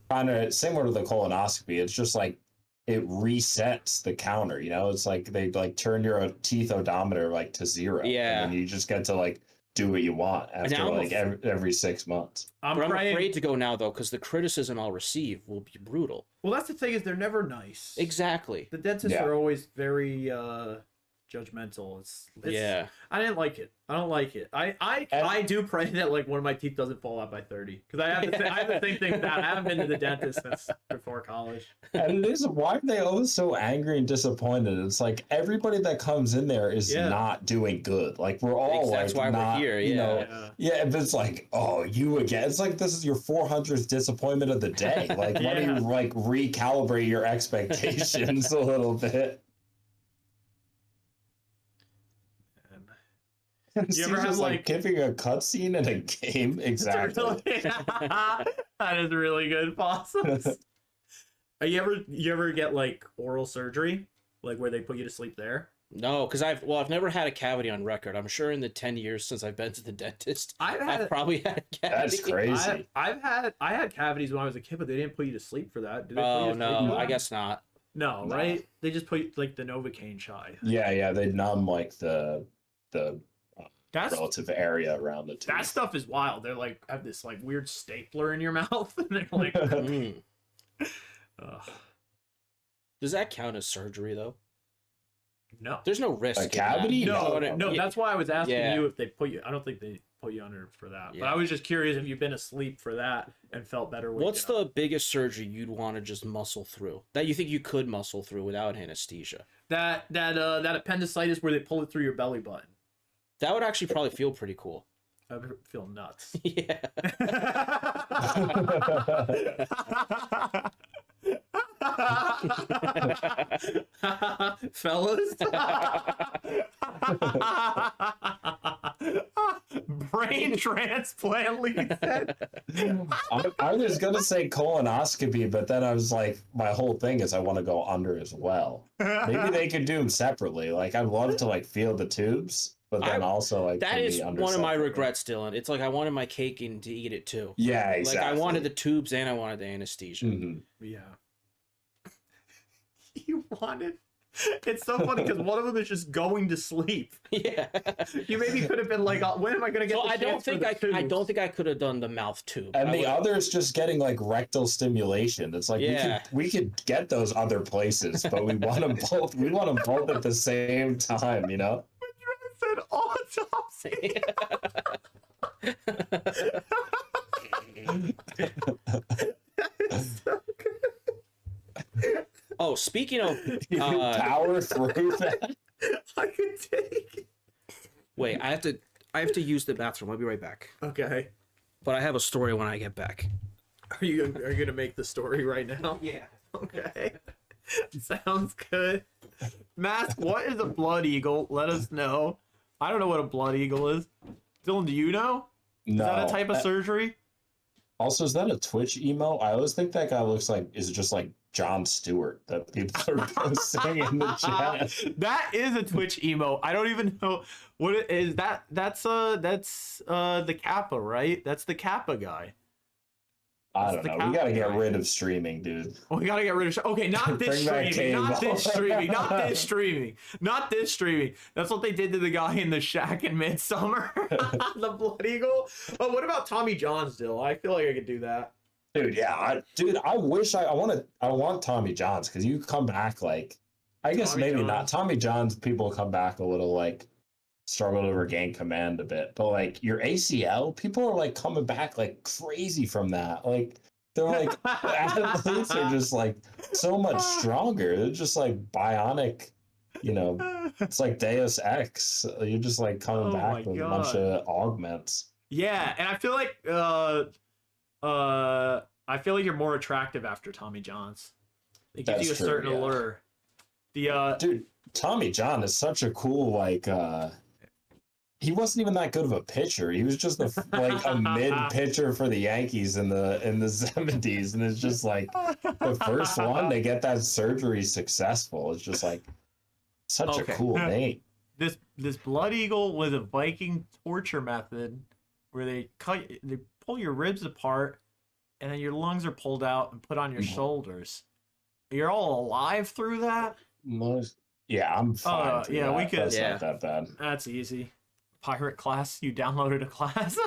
kind of similar to the colonoscopy. It's just like it resets the counter, you know. It's like they like turn your teeth odometer like to 0. Yeah. And then you just get to like do what you want after now I'm like every 6 months. But I'm afraid to go now, though, because the criticism I'll receive will be brutal. Well, that's the thing, is they're never nice. Exactly. The dentists are always very judgmental. It's Yeah. I didn't like it. I don't like it. I do pray that like one of my teeth doesn't fall out by 30, because I have the same thing with that. I haven't been to the dentist since before college. And it is, why are they always so angry and disappointed? It's like everybody that comes in there is not doing good. Like we're all That's like why not, we're here. you Yeah. know, if it's like, oh, you again. It's like this is your 400th disappointment of the day. Like why don't you like recalibrate your expectations a little bit? You ever have just like giving a cutscene in a game? Exactly. That is really good, Possums. You ever get like oral surgery, like where they put you to sleep there? No, because I've never had a cavity on record. I'm sure in the 10 years since I've been to the dentist, I've probably had a cavity. That's crazy. I had cavities when I was a kid, but they didn't put you to sleep for that. Did they put you Oh to sleep no, for I that? guess not. No, No. right? They just put like the Novocaine shot. Yeah, they numb like the That's relative area around the tooth. that stuff is wild. They're like have this like weird stapler in your mouth, and they're like, Mm. ugh. Does that count as surgery though? No. There's no risk. A in that. cavity? No, Yeah. no, that's why I was asking Yeah. you if they put you. I don't think they put you under for that. But Yeah. I was just curious if you've been asleep for that and felt better. What's the biggest surgery you'd want to just muscle through that you think you could muscle through without anesthesia? that appendicitis where they pull it through your belly button? That would actually probably feel pretty cool. I feel nuts. Yeah. Fellas. Brain transplant, Lee said. I was gonna say colonoscopy, but then I was like, my whole thing is I want to go under as well. Maybe they could do them separately. Like I'd love to like feel the tubes, but then also like That can is be under one of my separately. regrets, Dylan. It's like I wanted my cake and to eat it too. Yeah, exactly. Like I wanted the tubes and I wanted the anesthesia. Mhm. Yeah. You wanted. It's so funny because one of them is just going to sleep. Yeah. You maybe could have been like, oh, when am I going to get? So the I don't chance for think the I tubes? don't think I could have done the mouth tube. And I the would- other's just getting like rectal stimulation. It's like Yeah. we could get those other places, but we want them both. We want them both at the same time, you know. Said autopsy. So good. Oh, speaking of You power through that. I could take it. wait, I have to use the bathroom. I'll be right back. Okay. But I have a story when I get back. Are you gonna make the story right now? Yeah. Okay. Sounds good. Mask, what is a blood eagle? Let us know. I don't know what a blood eagle is. Dylan, do you know? Is No. that a type of surgery? Also, is that a Twitch emo? I always think that guy looks like is just like Jon Stewart that people are posting in the chat. That is a Twitch emo. I don't even know what it is. That's the Kappa, right? That's the Kappa guy. I That's don't the know. We gotta Kappa get guy. rid of streaming, dude. Oh, we gotta get rid of. Okay, not this Bring back streaming. Not cable. this streaming. Not this streaming. Not this streaming. That's what they did to the guy in the shack in Midsummer. The Blood Eagle. Oh, what about Tommy John still? I feel like I could do that. Dude, yeah, I wish I want Tommy John's because you come back like I guess Tommy maybe John's. not Tommy John's. People come back a little like struggle to regain command a bit, but like your ACL, people are like coming back like crazy from that. Like they're like athletes are just like so much stronger. They're just like bionic, you know. It's like Deus Ex. You're just like coming Oh my back with a bunch God. of augments. Yeah, and I feel like you're more attractive after Tommy John's. It gives That's you a true, certain yeah. allure. The Dude, Tommy John is such a cool like he wasn't even that good of a pitcher. He was just a mid pitcher for the Yankees in the 70s, and it's just like the first one to get that surgery successful. It's just like such Okay. a cool name. this Blood Eagle was a Viking torture method where they pull your ribs apart and then your lungs are pulled out and put on your shoulders. You're all alive through that? Yeah, I'm fine. through yeah, that. we could- That's Yeah. not that bad. That's easy. Pirate class? You downloaded a class?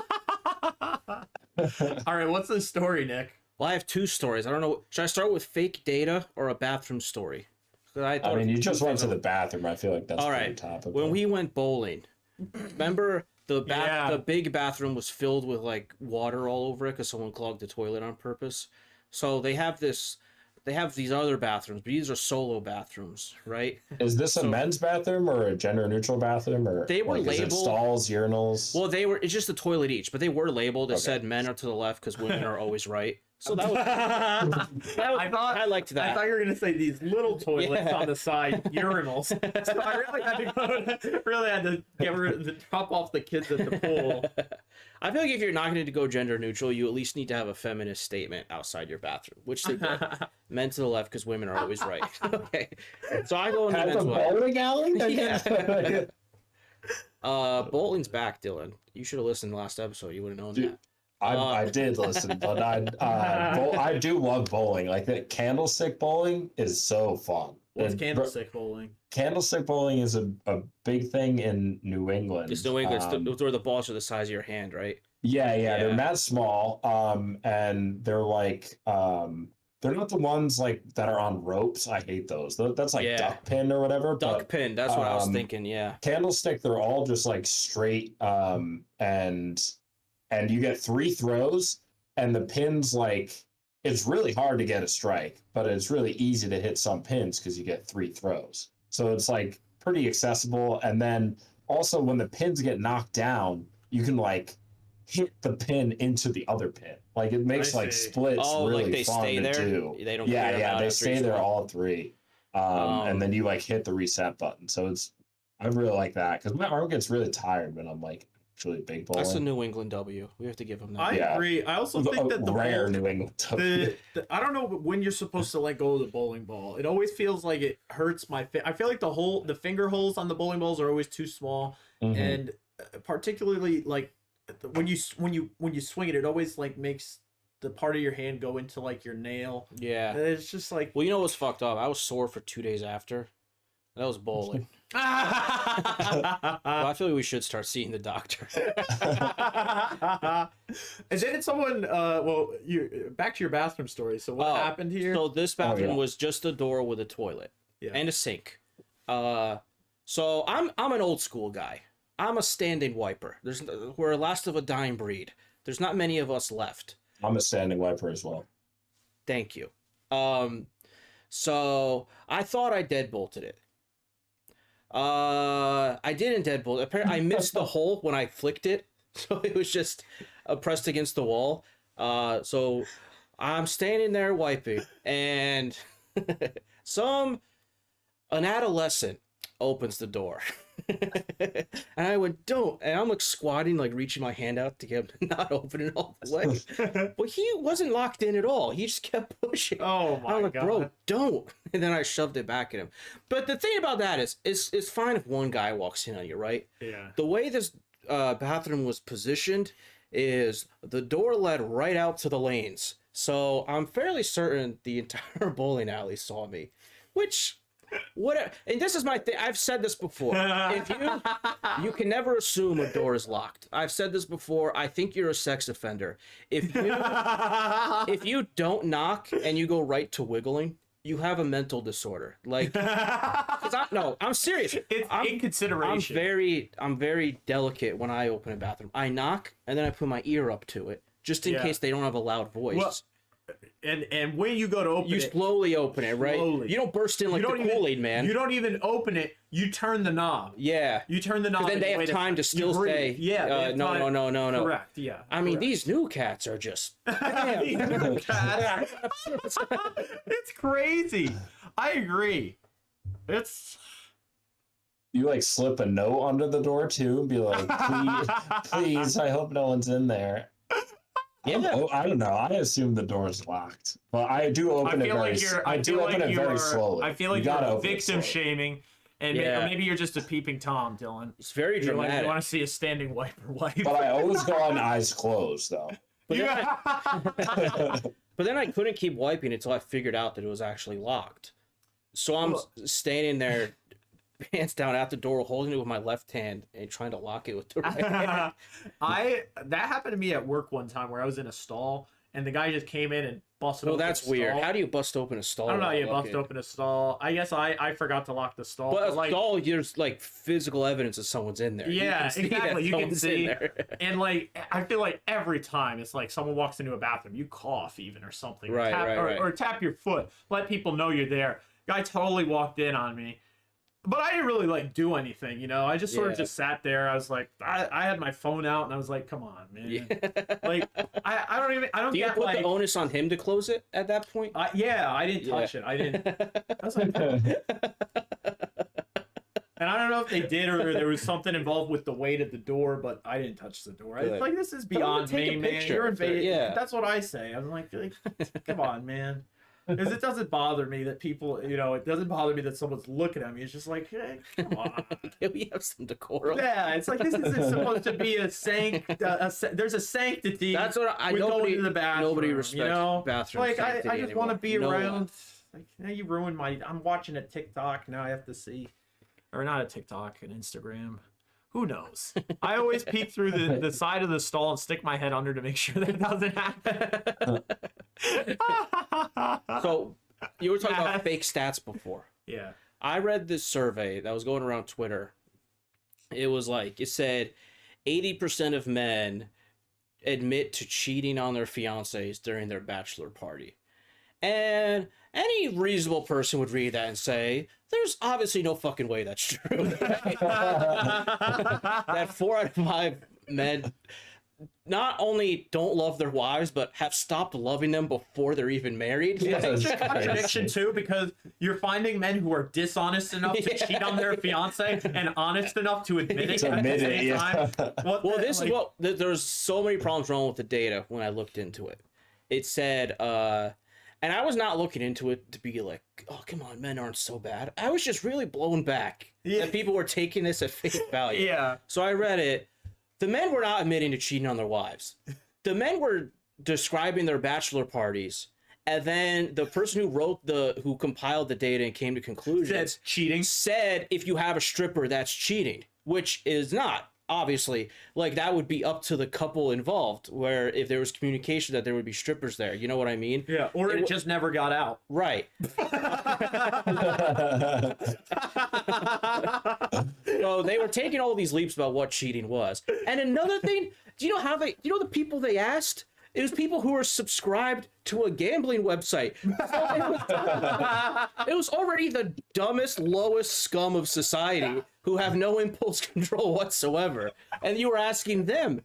All right, what's the story, Nick? Well, I have two stories. I don't know. Should I start with fake data or a bathroom story? 'Cause I thought mean, you two just went things to the bathroom. I feel like that's All pretty right. topical. When we went bowling, remember the Yeah. the big bathroom was filled with like water all over it because someone clogged the toilet on purpose. So they have these other bathrooms, but these are solo bathrooms, right? Is this a men's bathroom or a gender neutral bathroom, or They were like, is it labeled- stalls, urinals? Well, it's just a toilet each, but they were labeled. It Okay. said men are to the left because women are always right. So that was, I liked I that. thought you were gonna say these little toilets Yeah. on the side, urinals. So I really had to drop off the kids at the pool. I feel like if you're not going to go gender neutral, you at least need to have a feminist statement outside your bathroom, which they did. Men to the left because women are always right. Okay, so I go in the Has a men's way. bowling alley? Yeah. Bowling's back, Dylan. You should have listened to the last episode. You would have known Dude, that. I did listen, but I do love bowling. Like that candlestick bowling is so fun. What's And candlestick bowling? Candlestick bowling is a big thing in New England. It's New England. It's where the balls are the size of your hand, right? Yeah, Yeah. they're mad small. And they're like They're not the ones like that are on ropes. I hate those. That's like duck pin or whatever. Duck pin. That's what I was thinking. Yeah. Candlestick. They're all just like straight. And you get 3 throws, and the pins like it's really hard to get a strike, but it's really easy to hit some pins because you get 3 throws. So it's like pretty accessible. And then also when the pins get knocked down, you can like hit the pin into the other pin. Like it makes like splits really like they fun stay to there? do. They don't they stay there all 3. And then you like hit the reset button. So I really like that because my arm gets really tired when I'm like actually big bowling. That's a New England W. We have to give them that. I agree. I also think that the rare New England W. I don't know when you're supposed to let go of the bowling ball. It always feels like it hurts my I feel like the finger holes on the bowling balls are always too small, and particularly like when you swing it, it always like makes the part of your hand go into like your nail. Yeah. And it's just like, well, you know what's fucked up? I was sore for 2 days after. That was bowling. Well, I feel like we should start seeing the doctor. And then someone you back to your bathroom story. So what happened here? So this bathroom was just a door with a toilet and a sink. So I'm an old school guy. I'm a standing wiper. We're last of a dying breed. There's not many of us left. I'm a standing wiper as well. Thank you. So I thought I deadbolted it. I didn't deadbolt. Apparently, I missed the hole when I flicked it, so it was just pressed against the wall. So I'm standing there wiping, and an adolescent opens the door. And I went, don't. And I'm like squatting, like reaching my hand out to get him to not open it all the way. But he wasn't locked in at all. He just kept pushing. Oh my I'm like, God. bro, don't. And then I shoved it back at him. But the thing about that is, it's fine if one guy walks in on you, right? Yeah. The way this bathroom was positioned is the door led right out to the lanes. So I'm fairly certain the entire bowling alley saw me, which... and this is my thing. I've said this before. If you can never assume a door is locked. I've said this before. I think you're a sex offender. If you don't knock and you go right to wiggling, you have a mental disorder. Like, I'm serious. It's in consideration. I'm very delicate when I open a bathroom. I knock and then I put my ear up to it just in case they don't have a loud voice. Well, and when you go to open you slowly open it, right? You don't burst in like the Kool-Aid man. You don't even open it. You turn the knob. Yeah. You turn the knob. Then they have time to still say, no. Correct, yeah. I mean, these new cats are just... It's crazy. I agree. You like slip a note under the door too and be like, please, I hope no one's in there. Yeah. I don't know. I assume the door is locked, but I do open it very slowly. I feel like you're victim shaming, and maybe you're just a peeping Tom, Dylan. It's very dramatic. You want to see a standing wiper wipe. But I always go on eyes closed, though. But then I couldn't keep wiping until I figured out that it was actually locked. So I'm standing there, pants down at the door, holding it with my left hand and trying to lock it with the right hand. That happened to me at work one time where I was in a stall and the guy just came in and busted open that's the weird. stall. How do you bust open a stall? I don't know. You bust open a stall. I guess I forgot to lock the stall. But a stall, there's like physical evidence that someone's in there. Yeah, exactly. You can see. And like, I feel like every time it's like someone walks into a bathroom, you cough even or something. Right, or tap your foot. Let people know you're there. Guy totally walked in on me. But I didn't really like do anything, you know. I just sort of just sat there. I was like, I had my phone out, and I was like, "Come on, man!" Yeah. Like, I don't. Do you put the onus on him to close it at that point? I didn't touch it. I didn't. I was like, and I don't know if they did or there was something involved with the weight of the door, but I didn't touch the door. It's like, this is beyond me, man. You're invading. Yeah, that's what I say. I'm like, come on, man. Because it doesn't bother me that people, you know, it doesn't bother me that someone's looking at me. It's just like, hey, come on. Can we have some decorum? Yeah, it's like, this isn't supposed to be a there's a sanctity. That's what going to the bathroom. Nobody respects, you know? Bathroom. Like, I just want to be around. Like, now you ruined I'm watching a TikTok. Now I have to see. Or not a TikTok, an Instagram. Who knows? I always peek through the side of the stall and stick my head under to make sure that doesn't happen. So you were talking about fake stats before. Yeah. I read this survey that was going around Twitter. It was like, it said 80% of men admit to cheating on their fiancés during their bachelor party. And any reasonable person would read that and say, there's obviously no fucking way that's true. That 4 out of 5 men not only don't love their wives, but have stopped loving them before they're even married. It's That's a contradiction crazy. too, because you're finding men who are dishonest enough to Yeah. cheat on their fiance and honest enough to admit it at the same time. What Well, the- this like, is what there's so many problems wrong with the data when I looked into it. It said, and I was not looking into it to be like, oh, come on, men aren't so bad. I was just really blown back Yeah. that people were taking this at face value. Yeah. So I read it. The men were not admitting to cheating on their wives. The men were describing their bachelor parties, and then the person who compiled the data and came to conclusions That's cheating. said if you have a stripper, that's cheating, which is not. Obviously, like that would be up to the couple involved, where if there was communication that there would be strippers there, you know what I mean? Yeah. Or it just never got out. Right. So they were taking all these leaps about what cheating was. And another thing, do you know the people they asked? It was people who were subscribed to a gambling website. It was already the dumbest, lowest scum of society who have no impulse control whatsoever. And you were asking them.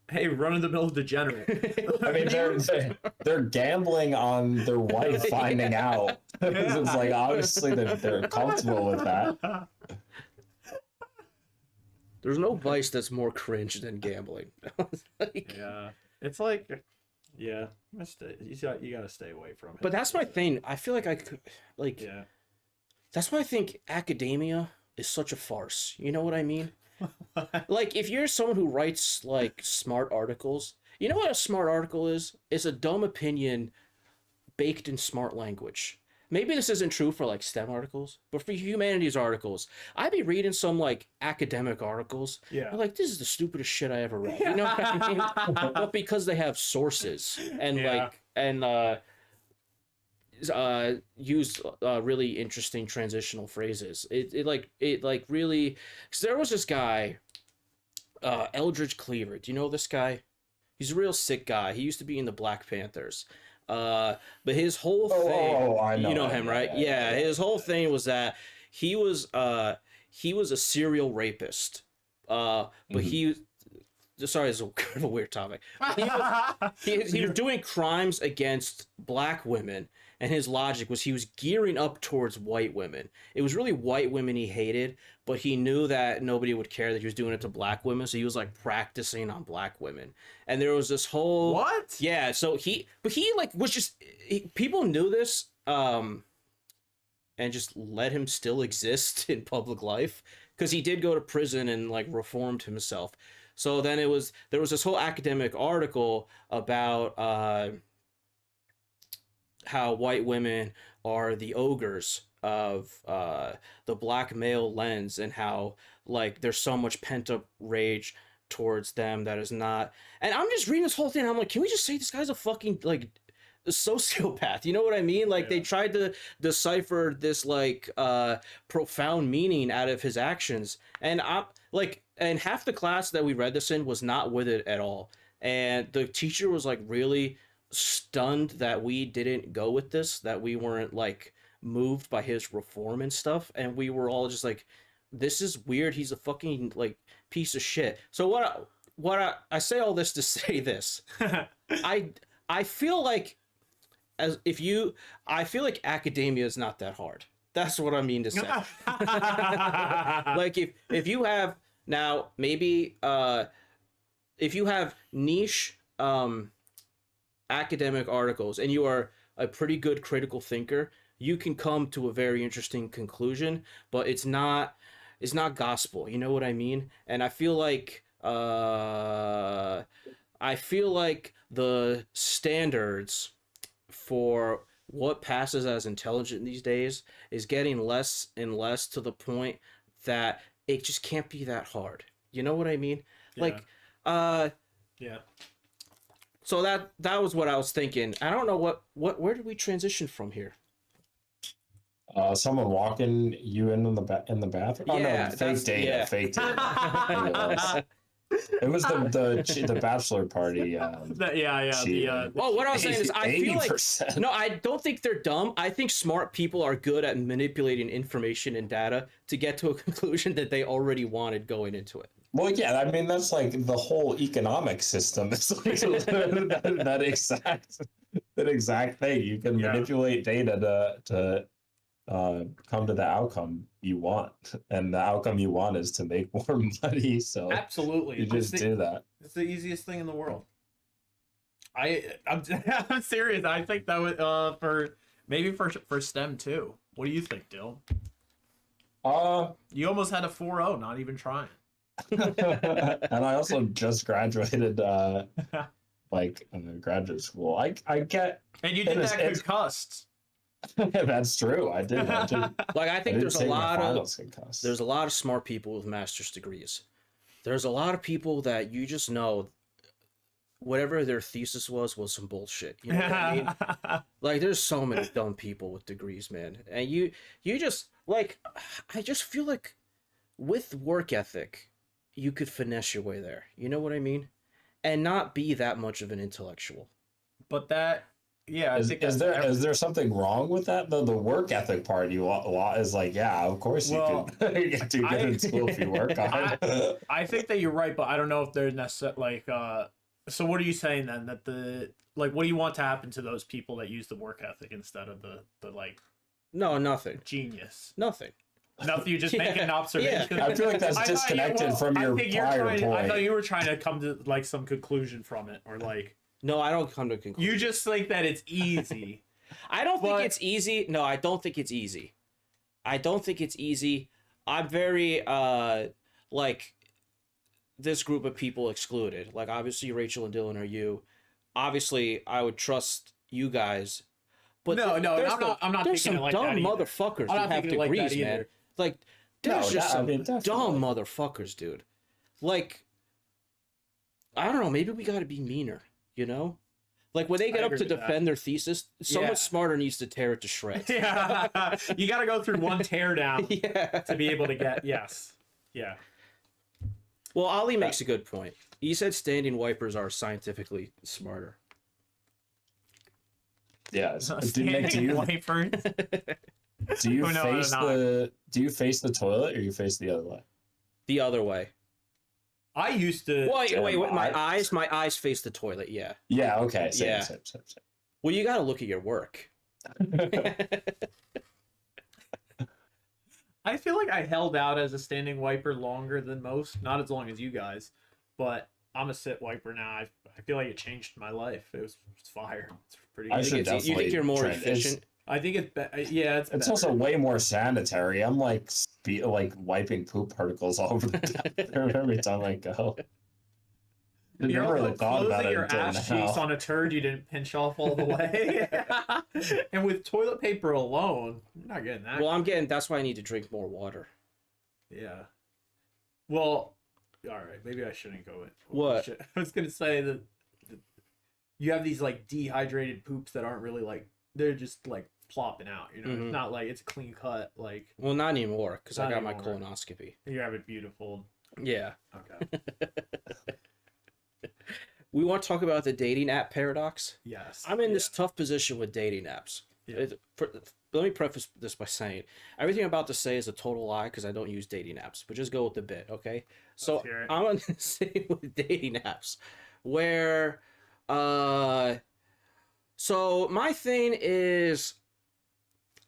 Hey, run-of-the-mill degenerate. I mean, they're gambling on their wife finding out. It's like obviously they're comfortable with that. There's no vice that's more cringe than gambling. Like, Yeah. It's like, yeah, you gotta stay away from it. but that's my thing. I feel like I could, like, Yeah. that's why I think academia is such a farce. You know what I mean? Like, if you're someone who writes, like, smart articles, you know what a smart article is? It's a dumb opinion baked in smart language. Maybe this isn't true for, like, STEM articles, but for humanities articles, I'd be reading some, like, academic articles. Yeah. I'm like, this is the stupidest shit I ever read. You know what I mean? But because they have sources and, Yeah. use really interesting transitional phrases. It really, because there was this guy, Eldridge Cleaver. Do you know this guy? He's a real sick guy. He used to be in the Black Panthers. But his whole thing, I know you know him, right? Yeah, his whole thing was that he was a serial rapist. But sorry, it's kind of a weird topic. He was doing crimes against black women, and his logic was he was gearing up towards white women. It was really white women he hated, but he knew that nobody would care that he was doing it to black women, so he was like practicing on black women. And there was this whole What? Yeah, so he like was just people knew this and just let him still exist in public life because he did go to prison and like reformed himself. So then there was this whole academic article about how white women are the ogres of the black male lens, and how like there's so much pent up rage towards them that is not. And I'm just reading this whole thing. I'm like, can we just say this guy's a fucking like a sociopath? You know what I mean? Like they tried to decipher this like profound meaning out of his actions, and I'm like, and half the class that we read this in was not with it at all, and the teacher was like really stunned that we didn't go with this, that we weren't like moved by his reform and stuff, and we were all just like, this is weird, he's a fucking like piece of shit. So I say all this to say this. I feel like I feel like academia is not that hard. That's what I mean to say. Like if you have now maybe if you have niche academic articles and you are a pretty good critical thinker, you can come to a very interesting conclusion, but it's not gospel, you know what I mean? And I feel like the standards for what passes as intelligent these days is getting less and less, to the point that it just can't be that hard. You know what I mean? Yeah. Like, Yeah. so that was what I was thinking. I don't know where did we transition from here? Someone walking you in the bathroom. Oh Yeah, no, that's- fake data. yeah. Fake data. It was the bachelor party. Cheating. Oh, what I was saying is, I feel like 80%. no, I don't think they're dumb. I think smart people are good at manipulating information and data to get to a conclusion that they already wanted going into it. Well, yeah, I mean that's like the whole economic system. It's like that exact thing. You can manipulate data to come to the outcome you want, and the outcome you want is to make more money. So Absolutely. you just do that. It's the easiest thing in the world. I'm serious. I think that would for STEM too. What do you think, Dill? You almost had a 4.0, not even trying. And I also just graduated graduate school. I get, And you did that concussed. that's true. I did. Like, I think there's a lot of concussed. smart people with master's degrees. There's a lot of people that you just know whatever their thesis was some bullshit. You know what I mean? Like, there's so many dumb people with degrees, man. And you just, like, I just feel like with work ethic, you could finesse your way there. You know what I mean? And not be that much of an intellectual. But that, yeah, is there something wrong with that? The work ethic part is like, yeah, of course you can get too good in school if you work on it. I think that you're right, but I don't know if they're necessarily like. So what are you saying then? That what do you want to happen to those people that use the work ethic instead of the like? No, nothing. Genius. Nothing. Nothing. You just making an observation. I feel like that's disconnected from your prior point. I thought you were trying to come to like some conclusion from it, or like. No, I don't come to a conclusion. You just think that it's easy. I don't think it's easy. No, I don't think it's easy. I don't think it's easy. I'm very like this group of people excluded. Like, obviously Rachel and Dylan are you. Obviously, I would trust you guys. But I'm not there's thinking some like dumb that either. motherfuckers I'm who not have thinking like that degrees, man. either. Like, there's dumb definitely. motherfuckers, dude. Like, I don't know, maybe we gotta be meaner, you know? Like, when they get up to defend their thesis, someone smarter needs to tear it to shreds. Yeah. You gotta go through one teardown Yeah. to be able to get yes. Yeah. Well, Ali makes a good point. He said standing wipers are scientifically smarter. Yeah. Standing wipers. Do you face the toilet or you face the other way? The other way. I used to. Wait. My eyes face the toilet. Yeah. Yeah. Okay. Same. Well, you got to look at your work. I feel like I held out as a standing wiper longer than most. Not as long as you guys, but I'm a sit wiper now. I feel like it changed my life. It's fire. It's pretty good. You think you're more efficient? I think it's also way more sanitary. I'm like wiping poop particles all over the bathroom every time I go. I never really thought about it your until ass now. cheeks on a turd you didn't pinch off all the way. And with toilet paper alone, you're not getting that. Well, that's why I need to drink more water. Yeah. Well, all right. Maybe I shouldn't go in. What? I was gonna say that you have these like dehydrated poops that aren't really like, they're just like plopping out. You know, It's not like it's a clean cut. Like, well, not anymore because I got my anymore. colonoscopy. You have it beautiful. Yeah. Okay. We want to talk about the dating app paradox. Yes. I'm in this tough position with dating apps. Yeah. Let me preface this by saying everything I'm about to say is a total lie because I don't use dating apps, but just go with the bit, okay? So I'm on the same with dating apps where so my thing is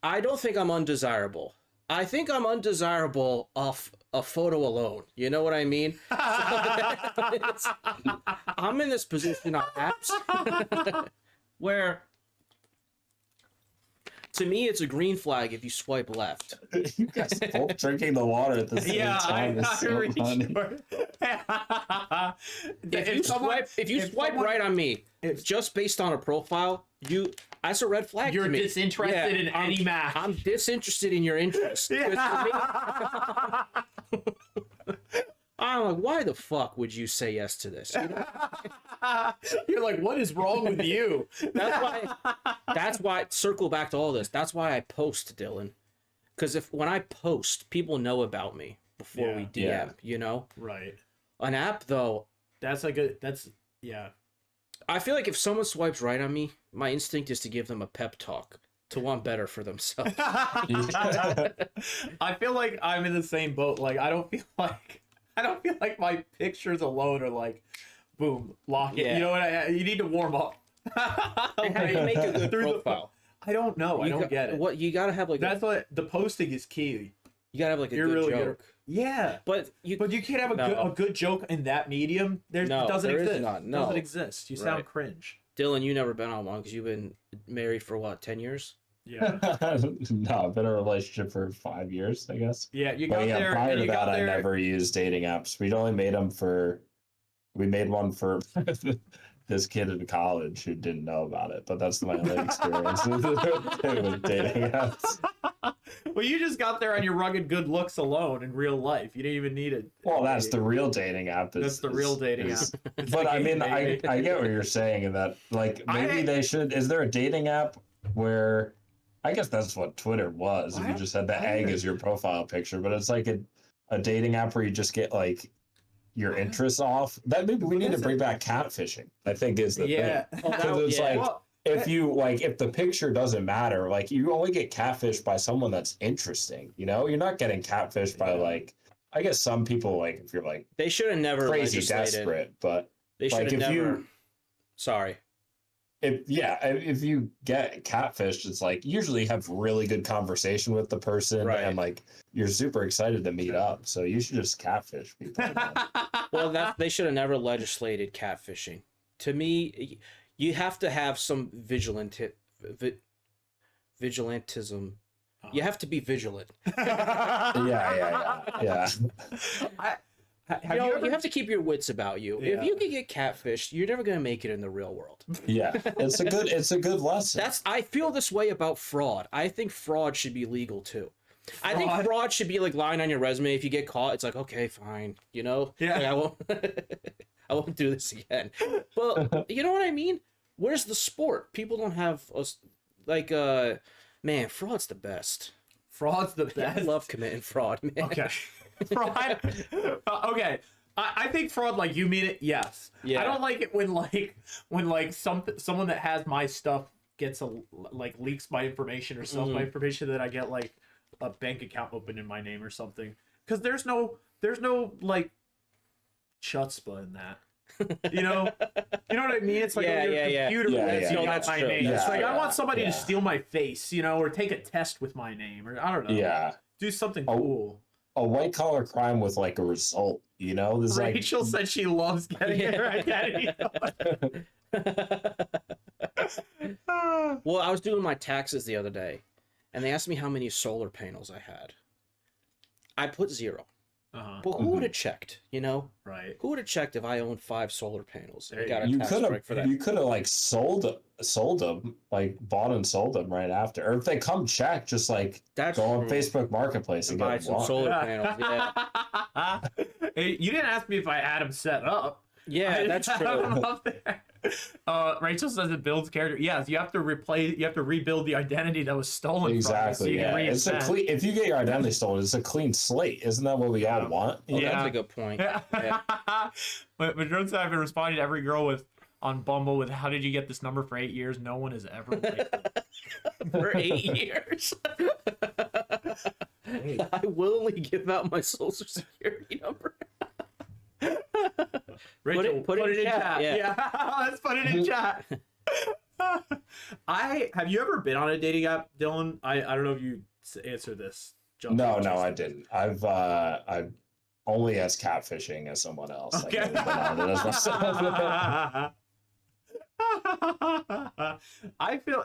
I don't think I'm undesirable. I think I'm undesirable off a photo alone. You know what I mean? I'm in this position on apps where, to me, it's a green flag if you swipe left. You guys both drinking the water at the same time. I'm not so really funny. sure. If you swipe right on me, just based on a profile, that's a red flag. You're to me. disinterested in any match. I'm disinterested in your interest. Yeah. I'm like, why the fuck would you say yes to this? You know? You're like, what is wrong with you? That's why, circle back to all this. That's why I post, Dylan. Because when I post, people know about me before we DM, you know? Right. An app, though. Yeah. I feel like if someone swipes right on me, my instinct is to give them a pep talk to want better for themselves. I feel like I'm in the same boat. Like, I don't feel like my pictures alone are like, boom, lock it. Yeah. You know what? You need to warm up. How do you make a good profile? I don't know. I don't get it. What you gotta have like That's what the posting is key. you gotta have like a You're good really joke. good. Yeah, But you can't have a good joke in that medium. It doesn't there is exist. not. No. Doesn't exist. You sound Right. cringe. Dylan, you never been on one because you've been married for what, 10 years? Yeah, No, I've been in a relationship for 5 years, I guess. yeah. You But got there. prior and to you got that, I there. never used dating apps. We'd only made them for. We made one for this kid in college who didn't know about it, but that's my only experience with dating apps. Well, you just got there on your rugged good looks alone in real life. You didn't even need it. Well, that's the real dating app. That's the real dating app. It's But the I mean, game, baby. I get what you're saying in that, like, maybe they should. Is there a dating app where? I guess that's what Twitter was. If you just had the egg as your profile picture, but it's like a dating app where you just get like your interests off. That maybe we need to bring back catfishing. I think is the Yeah. thing. Oh, Because it's like Well, if you like if the picture doesn't matter, like you only get catfished by someone that's interesting. You know, you're not getting catfished by like. I guess some people like if you're like They should have never crazy legislated. desperate, but They should like have if never. you Sorry. if you get catfished, it's like you usually have really good conversation with the person Right. and like you're super excited to meet up. So you should just catfish people. Well, they should have never legislated catfishing. To me, you have to have some vigilantism. You have to be vigilant. yeah. You have to keep your wits about you. Yeah. If you can get catfished, you're never gonna make it in the real world. Yeah. It's a good lesson. I feel this way about fraud. I think fraud should be legal too. I think fraud should be like lying on your resume. If you get caught, it's like, okay, fine. You know? Yeah. Like, I won't I won't do this again. But you know what I mean? Where's the sport? People don't have man, fraud's the best. Fraud's the best. I love committing fraud, man. Okay. Fraud. Okay. I think fraud, like you mean it. Yes. Yeah. I don't like it when someone that has my stuff gets leaks my information or sells my information, that I get like a bank account open in my name or something. Because there's no like chutzpah in that. You know what I mean? It's like Yeah, your yeah. computer lets you No, get that's my true. name. Yeah, It's like I yeah, want somebody to yeah. steal my face, or take a test with my name, or I don't know. Yeah. Do something Oh, cool. A white collar crime with like a result, There's like Rachel said she loves getting her identity. Well, I was doing my taxes the other day, and they asked me how many solar panels I had. I put 0. But who would have checked, Right. Who would have checked if I owned 5 solar panels? There I got a you tax could break for that. have like sold them, like bought and sold them right after. Or if they come check, just like That's go on true. Facebook Marketplace and Buy get some one. solar panels. Yeah, Hey, you didn't ask me if I had them set up. yeah, that's I have 'em true. up there. Rachel says it builds character. Yes, you have to rebuild the identity that was stolen Exactly. from you. So Yeah. you It's a can clean. If you get your identity stolen, it's a clean slate. Isn't that what we all want? Oh, Yeah. That's a good point. Yeah. But Madron said I've been responding to every girl on Bumble with, "How did you get this number for 8 years?" No one has ever liked it. For 8 years. I willingly give out my social security number. Rachel, put it in chat. Yeah. Let's put it in chat. Have you ever been on a dating app, Dylan? I don't know if you answer this. No, I didn't. I've only as catfishing as someone else. Okay. I've never been on it as myself. I feel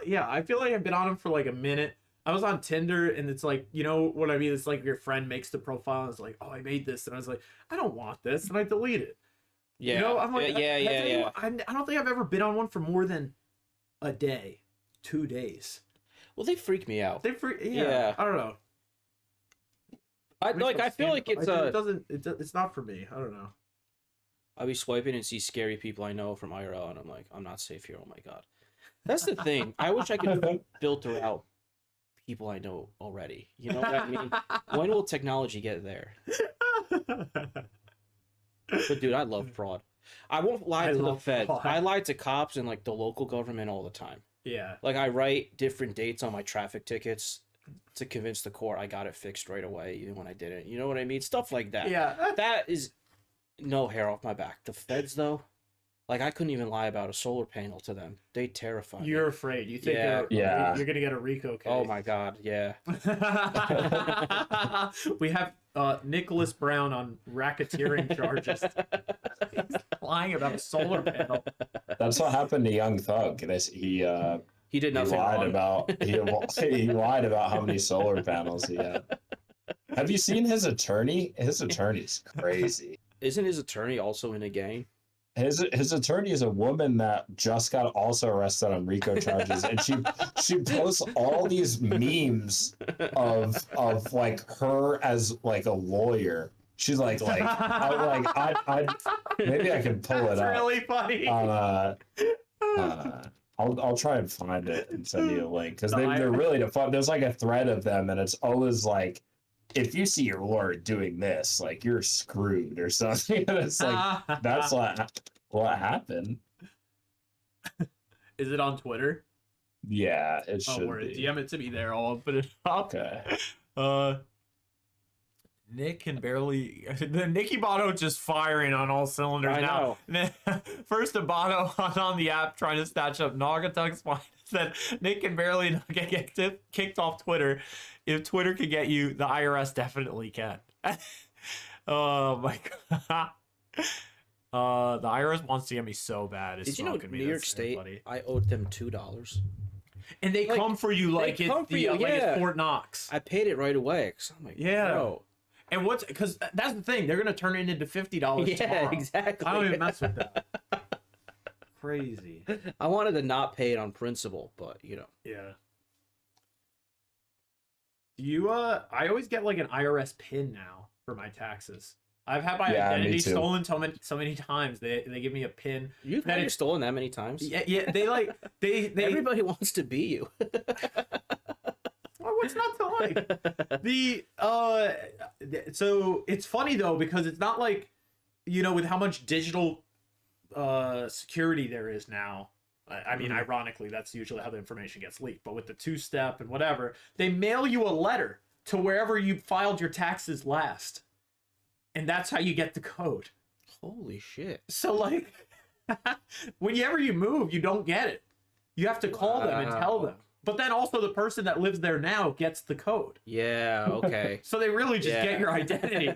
like I've been on them for like a minute. I was on Tinder, and it's like, you know what I mean? It's like your friend makes the profile, and it's like, oh, I made this, and I was like, I don't want this, and I delete it. Yeah. I'm like, Yeah. I don't think I've ever been on one for more than a day, 2 days. Well, they freak me out. Yeah. I don't know. I feel like it's it doesn't. It's not for me. I don't know. I'll be swiping and see scary people I know from IRL, and I'm like, I'm not safe here. Oh my god, that's the thing. I wish I could filter out people I know already. You know what I mean? When will technology get there? But dude, I love fraud. I won't lie to the feds. I lie to cops and like the local government all the time. Yeah. Like I write different dates on my traffic tickets to convince the court I got it fixed right away, even when I didn't. You know what I mean? Stuff like that. Yeah. That is no hair off my back. The feds, though, like I couldn't even lie about a solar panel to them. They terrify me. You're afraid. You think Yeah. you're gonna get a RICO case. Oh my god, yeah. We have Nicholas Brown on racketeering charges. He's lying about a solar panel. That's what happened to Young Thug. He did nothing lied wrong. he lied about how many solar panels he had. Have you seen his attorney? His attorney's crazy. Isn't his attorney also in a gang? His attorney is a woman that just got also arrested on RICO charges, and she posts all these memes of like her as like a lawyer. She's like I maybe I can pull it up. That's really funny. I'll try and find it and send you a link because they're really fun. There's like a thread of them, and it's always like, if you see your lawyer doing this, like you're screwed or something. And it's like that's what happened. Is it on Twitter? Yeah, it should be. DM it to me there. I'll put it up. Okay. Nick can barely. The NickyBato just firing on all cylinders now. First, a Bato on the app trying to snatch up Naugatuck's spine. Said Nick can barely get kicked off Twitter. If Twitter can get you, the IRS definitely can. Oh my god. The IRS wants to get me so bad. Did you know New York State? I owed them $2. And they come for you like it's Fort Knox. I paid it right away. Cause I'm like, bro. And because that's the thing, they're gonna turn it into $50 tomorrow. Yeah, exactly. I don't even mess with that. Crazy. I wanted to not pay it on principle, but you know. Yeah. I always get like an IRS pin now for my taxes. I've had my identity stolen so many times. They give me a pin. You've had it stolen that many times? Yeah. They everybody wants to be you. What's not to like? So it's funny though, because it's not like, with how much digital security there is now. I mean, ironically, that's usually how the information gets leaked. But with the two-step and whatever, they mail you a letter to wherever you filed your taxes last. And that's how you get the code. Holy shit. So, like, whenever you move, you don't get it. You have to call them and tell them. But then also the person that lives there now gets the code. Yeah, okay. So they really just get your identity.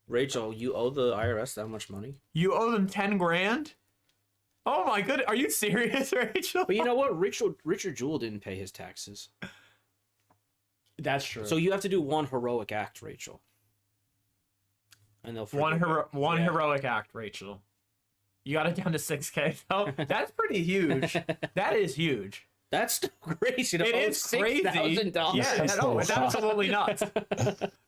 Rachel, you owe the IRS that much money? You owe them 10 grand? Oh my goodness. Are you serious, Rachel? But you know what? Richard Jewell didn't pay his taxes. That's true. So you have to do one heroic act, Rachel. And they'll one heroic act, Rachel. You got it down to 6K. So that's pretty huge. That is huge. That's crazy. It is crazy. $6,000. Yeah, no, it's absolutely nuts.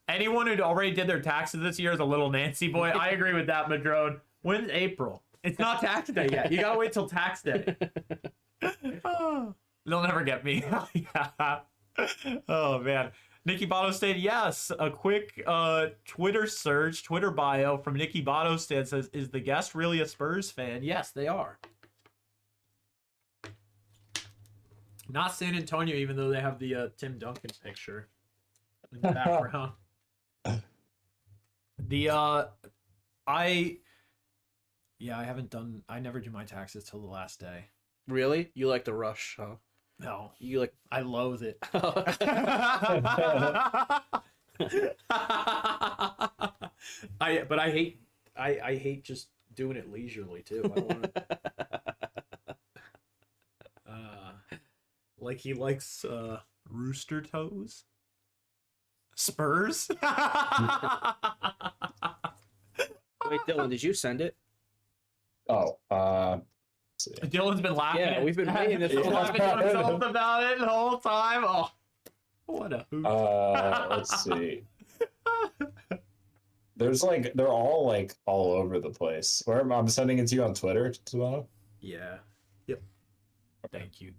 Anyone who already did their taxes this year is a little Nancy boy. I agree with that, Madrone. When's April? It's not tax day yet. You gotta wait till tax day. They'll never get me. Yeah. Oh man. NickyBato said yes. A quick Twitter search, Twitter bio from NickyBato says, "Is the guest really a Spurs fan?" Yes, they are. Not San Antonio, even though they have the Tim Duncan picture in the background. I never do my taxes till the last day. Really? You like the rush, huh? No. I loathe it. I hate just doing it leisurely too. I don't want to... like he likes rooster toes. Spurs. Wait, Dylan, did you send it? Oh, Dylan's been laughing. Yeah, we've been waiting this whole time. He's been himself about it the whole time. Oh, what a hoot. Let's see. There's like they're all like all over the place. Where I'm sending it to you on Twitter tomorrow. Yeah. Yep. Thank you.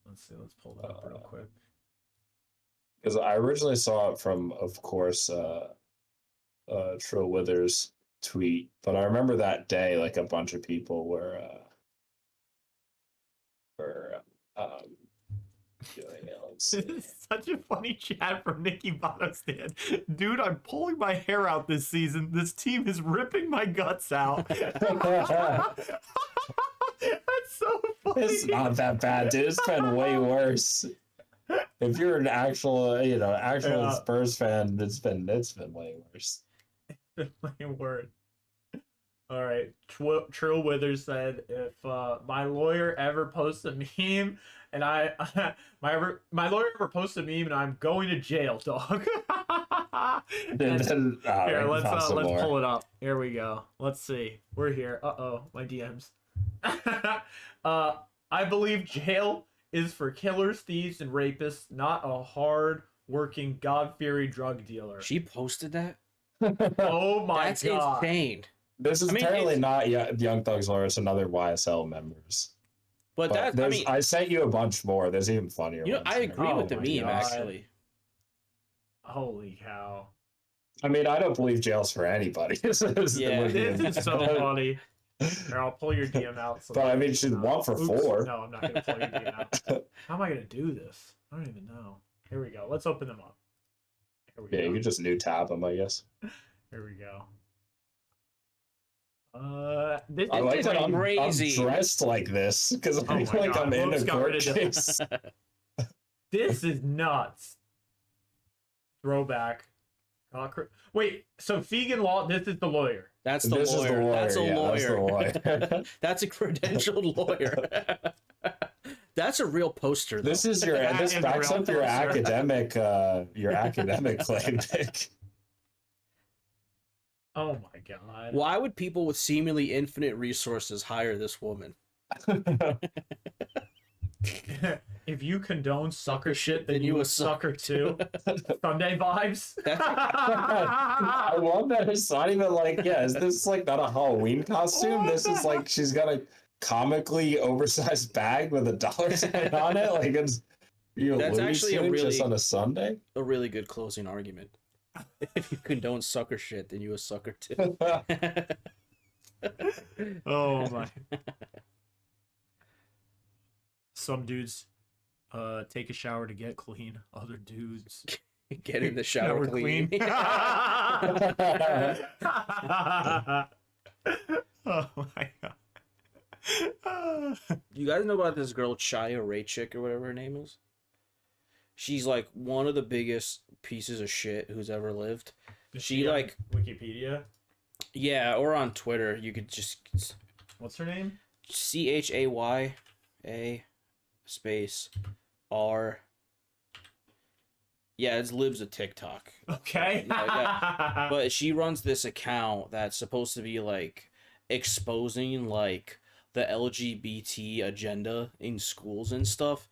Let's see. Let's pull that up real quick. Because I originally saw it from, of course, Trill Withers' tweet, but I remember that day, like a bunch of people were doing it. Let's see. This is such a funny chat from NickyBato Stan. Dude, I'm pulling my hair out this season. This team is ripping my guts out. That's so funny. It's not that bad, dude. It's been way worse. If you're an actual, Yeah. Spurs fan, it's been way worse. My word. All right. Trill Withers said, if my lawyer ever posts a meme and my lawyer ever posts a meme and I'm going to jail, dog. Here, let's pull it up. Here we go. Let's see. We're here. My DMs. I believe jail is for killers, thieves, and rapists, not a hard-working, God-fearing drug dealer. She posted that? Oh my That's god. insane. This is apparently not Young Thug's lawyer, it's another YSL members. But that, I sent you a bunch more. There's even funnier ones. I agree with the my meme, God. actually. Holy cow. I mean, I don't believe jail's for anybody. This is so funny. Here, I'll pull your DM out. But I mean, she's 1 for 4. No, I'm not going to pull your DM out. How am I going to do this? I don't even know. Here we go. Let's open them up. Here we go. You could just new tab them, I guess. Here we go. I like that I'm crazy. dressed like this because I feel like I'm in a court case. This is nuts. Throwback. Wait, so Fegan Law, this is the lawyer. That's the lawyer. That's a lawyer. That's the lawyer. That's a credentialed lawyer. That's a real poster, though. This is your. This backs up your academic claim, Nick. Oh my god. Why would people with seemingly infinite resources hire this woman? If you condone sucker shit, then you a sucker too. Sunday vibes. I love that it's not even like, is this like not a Halloween costume? This is like she's got a comically oversized bag with a dollar sign on it. Like it's That's actually just on a Sunday. A really good closing argument. If you condone sucker shit, then you a sucker too. Oh my. Some dudes take a shower to get clean. Other dudes get in the shower clean. Oh my god. You guys know about this girl Chaya Raychick or whatever her name is? She's like one of the biggest pieces of shit who's ever lived. Is she like Wikipedia? Yeah, or on Twitter. You could just. What's her name? CHAYA space R. Yeah, it's Libs of TikTok. Okay. Yeah. But she runs this account that's supposed to be like exposing like the LGBT agenda in schools and stuff.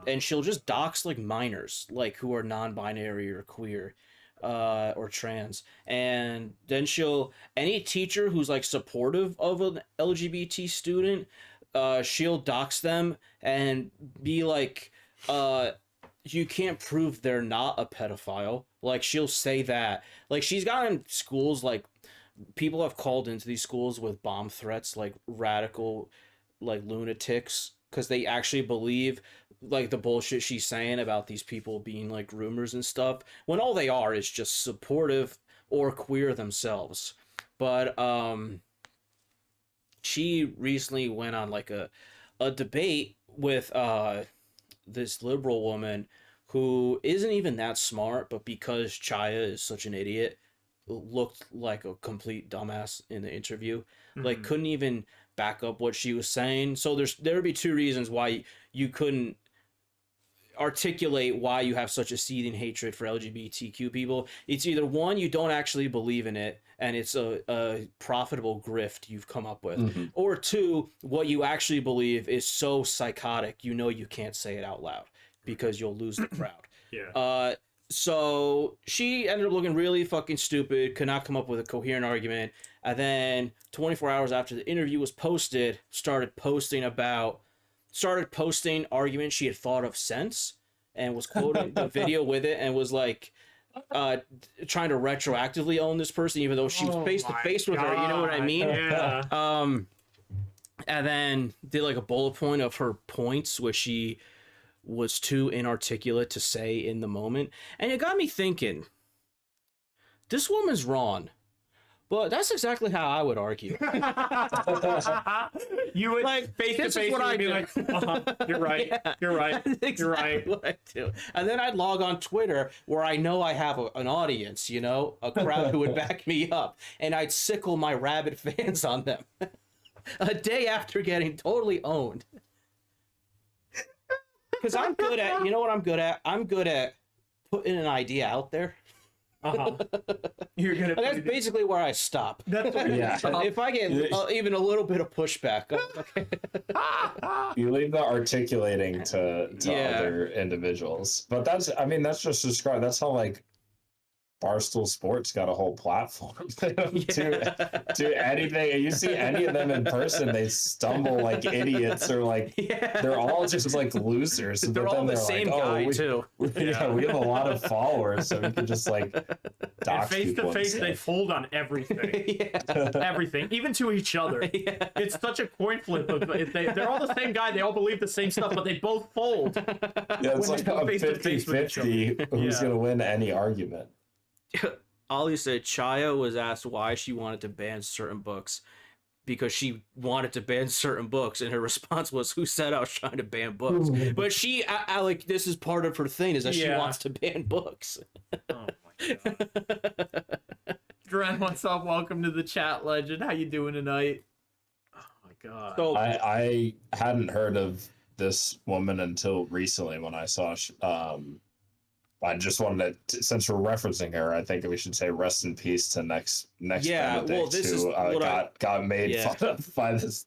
And she'll just dox like minors, like who are non-binary or queer, or trans. And then any teacher who's like supportive of an LGBT student, she'll dox them and be like, you can't prove they're not a pedophile. Like she'll say that. Like she's gotten schools, like people have called into these schools with bomb threats, like radical, like lunatics, because they actually believe like the bullshit she's saying about these people being like groomers and stuff, when all they are is just supportive or queer themselves. But she recently went on like a debate with this liberal woman who isn't even that smart, but because Chaya is such an idiot, looked like a complete dumbass in the interview. Like couldn't even back up what she was saying. So there would be two reasons why you couldn't articulate why you have such a seething hatred for LGBTQ people. It's either one, you don't actually believe in it and it's a profitable grift you've come up with, or two, what you actually believe is so psychotic you can't say it out loud because you'll lose the crowd. So she ended up looking really fucking stupid, could not come up with a coherent argument. And then 24 hours after the interview was posted, started posting arguments she had thought of since, and was quoting the video with it, and was like trying to retroactively own this person, even though she was face to face with her. You know what I mean? Yeah. And then did like a bullet point of her points, which she was too inarticulate to say in the moment. And it got me thinking, this woman's wrong. But that's exactly how I would argue. You would Like, face to this is face what I and be do. like, you're right. Yeah. You're right. That's exactly You're right. what I do. And then I'd log on Twitter where I know I have an audience, you know, a crowd who would back me up. And I'd sickle my rabid fans on them a day after getting totally owned. Because I'm good at, you know what I'm good at? I'm good at putting an idea out there. You're gonna. And that's basically where I stop. That's where Yeah. you stop. If I get even a little bit of pushback, okay. You leave the articulating to Yeah. other individuals. But that's just described. That's how like Barstool Sports got a whole platform to anything. And you see any of them in person, they stumble like idiots, or like they're all just like losers. They're But all then the same like, guy, we, too. Yeah, we have a lot of followers, so we can just like And dox face people to and face, they stuff. fold on everything. Everything, even to each other. Yeah. It's such a coin flip. They're all the same guy. They all believe the same stuff, but they both fold. Yeah, it's when like they go a face to face with each 50-50 who's Yeah. gonna win any argument. Ollie said Chaya was asked why she wanted to ban certain books because she wanted to ban certain books, and her response was, "Who said I was trying to ban books?" But I like, this is part of her thing, is that she Yeah. wants to ban books. Oh my god. Dren, what's up? Welcome to the chat, legend. How you doing tonight? Oh my god. So I hadn't heard of this woman until recently when I saw. I just wanted to, since we're referencing her, I think we should say rest in peace to next Yeah, Benedict, well, this is who what got made Yeah. fun of by this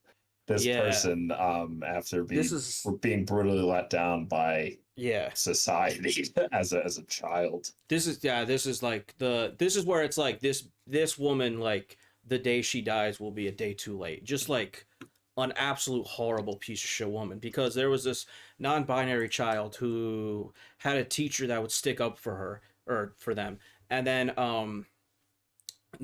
Yeah. person after being brutally let down by yeah, society as a child. this is where it's like this woman, like, the day she dies will be a day too late. Just like an absolute horrible piece of shit woman, because there was this non-binary child who had a teacher that would stick up for her or for them, and then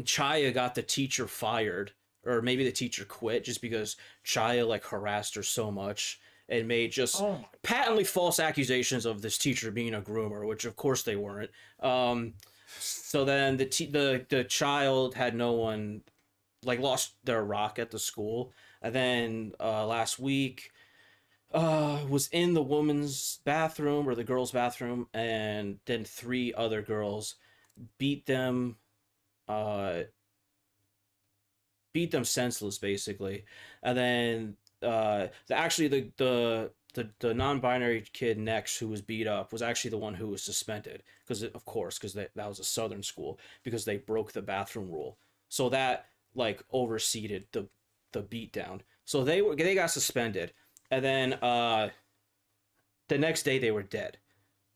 Chaya got the teacher fired, or maybe the teacher quit just because Chaya like harassed her so much and made just Oh my patently false accusations of this teacher being a groomer, which of course they weren't. So then the child had no one, like, lost their rock at the school. And then last week was in the woman's bathroom, or the girl's bathroom, and then 3 other girls beat them senseless, basically. And then the non-binary kid next, who was beat up, was actually the one who was suspended, because that was a southern school, because they broke the bathroom rule. So that like overseeded the beatdown. So they got suspended, and then the next day they were dead.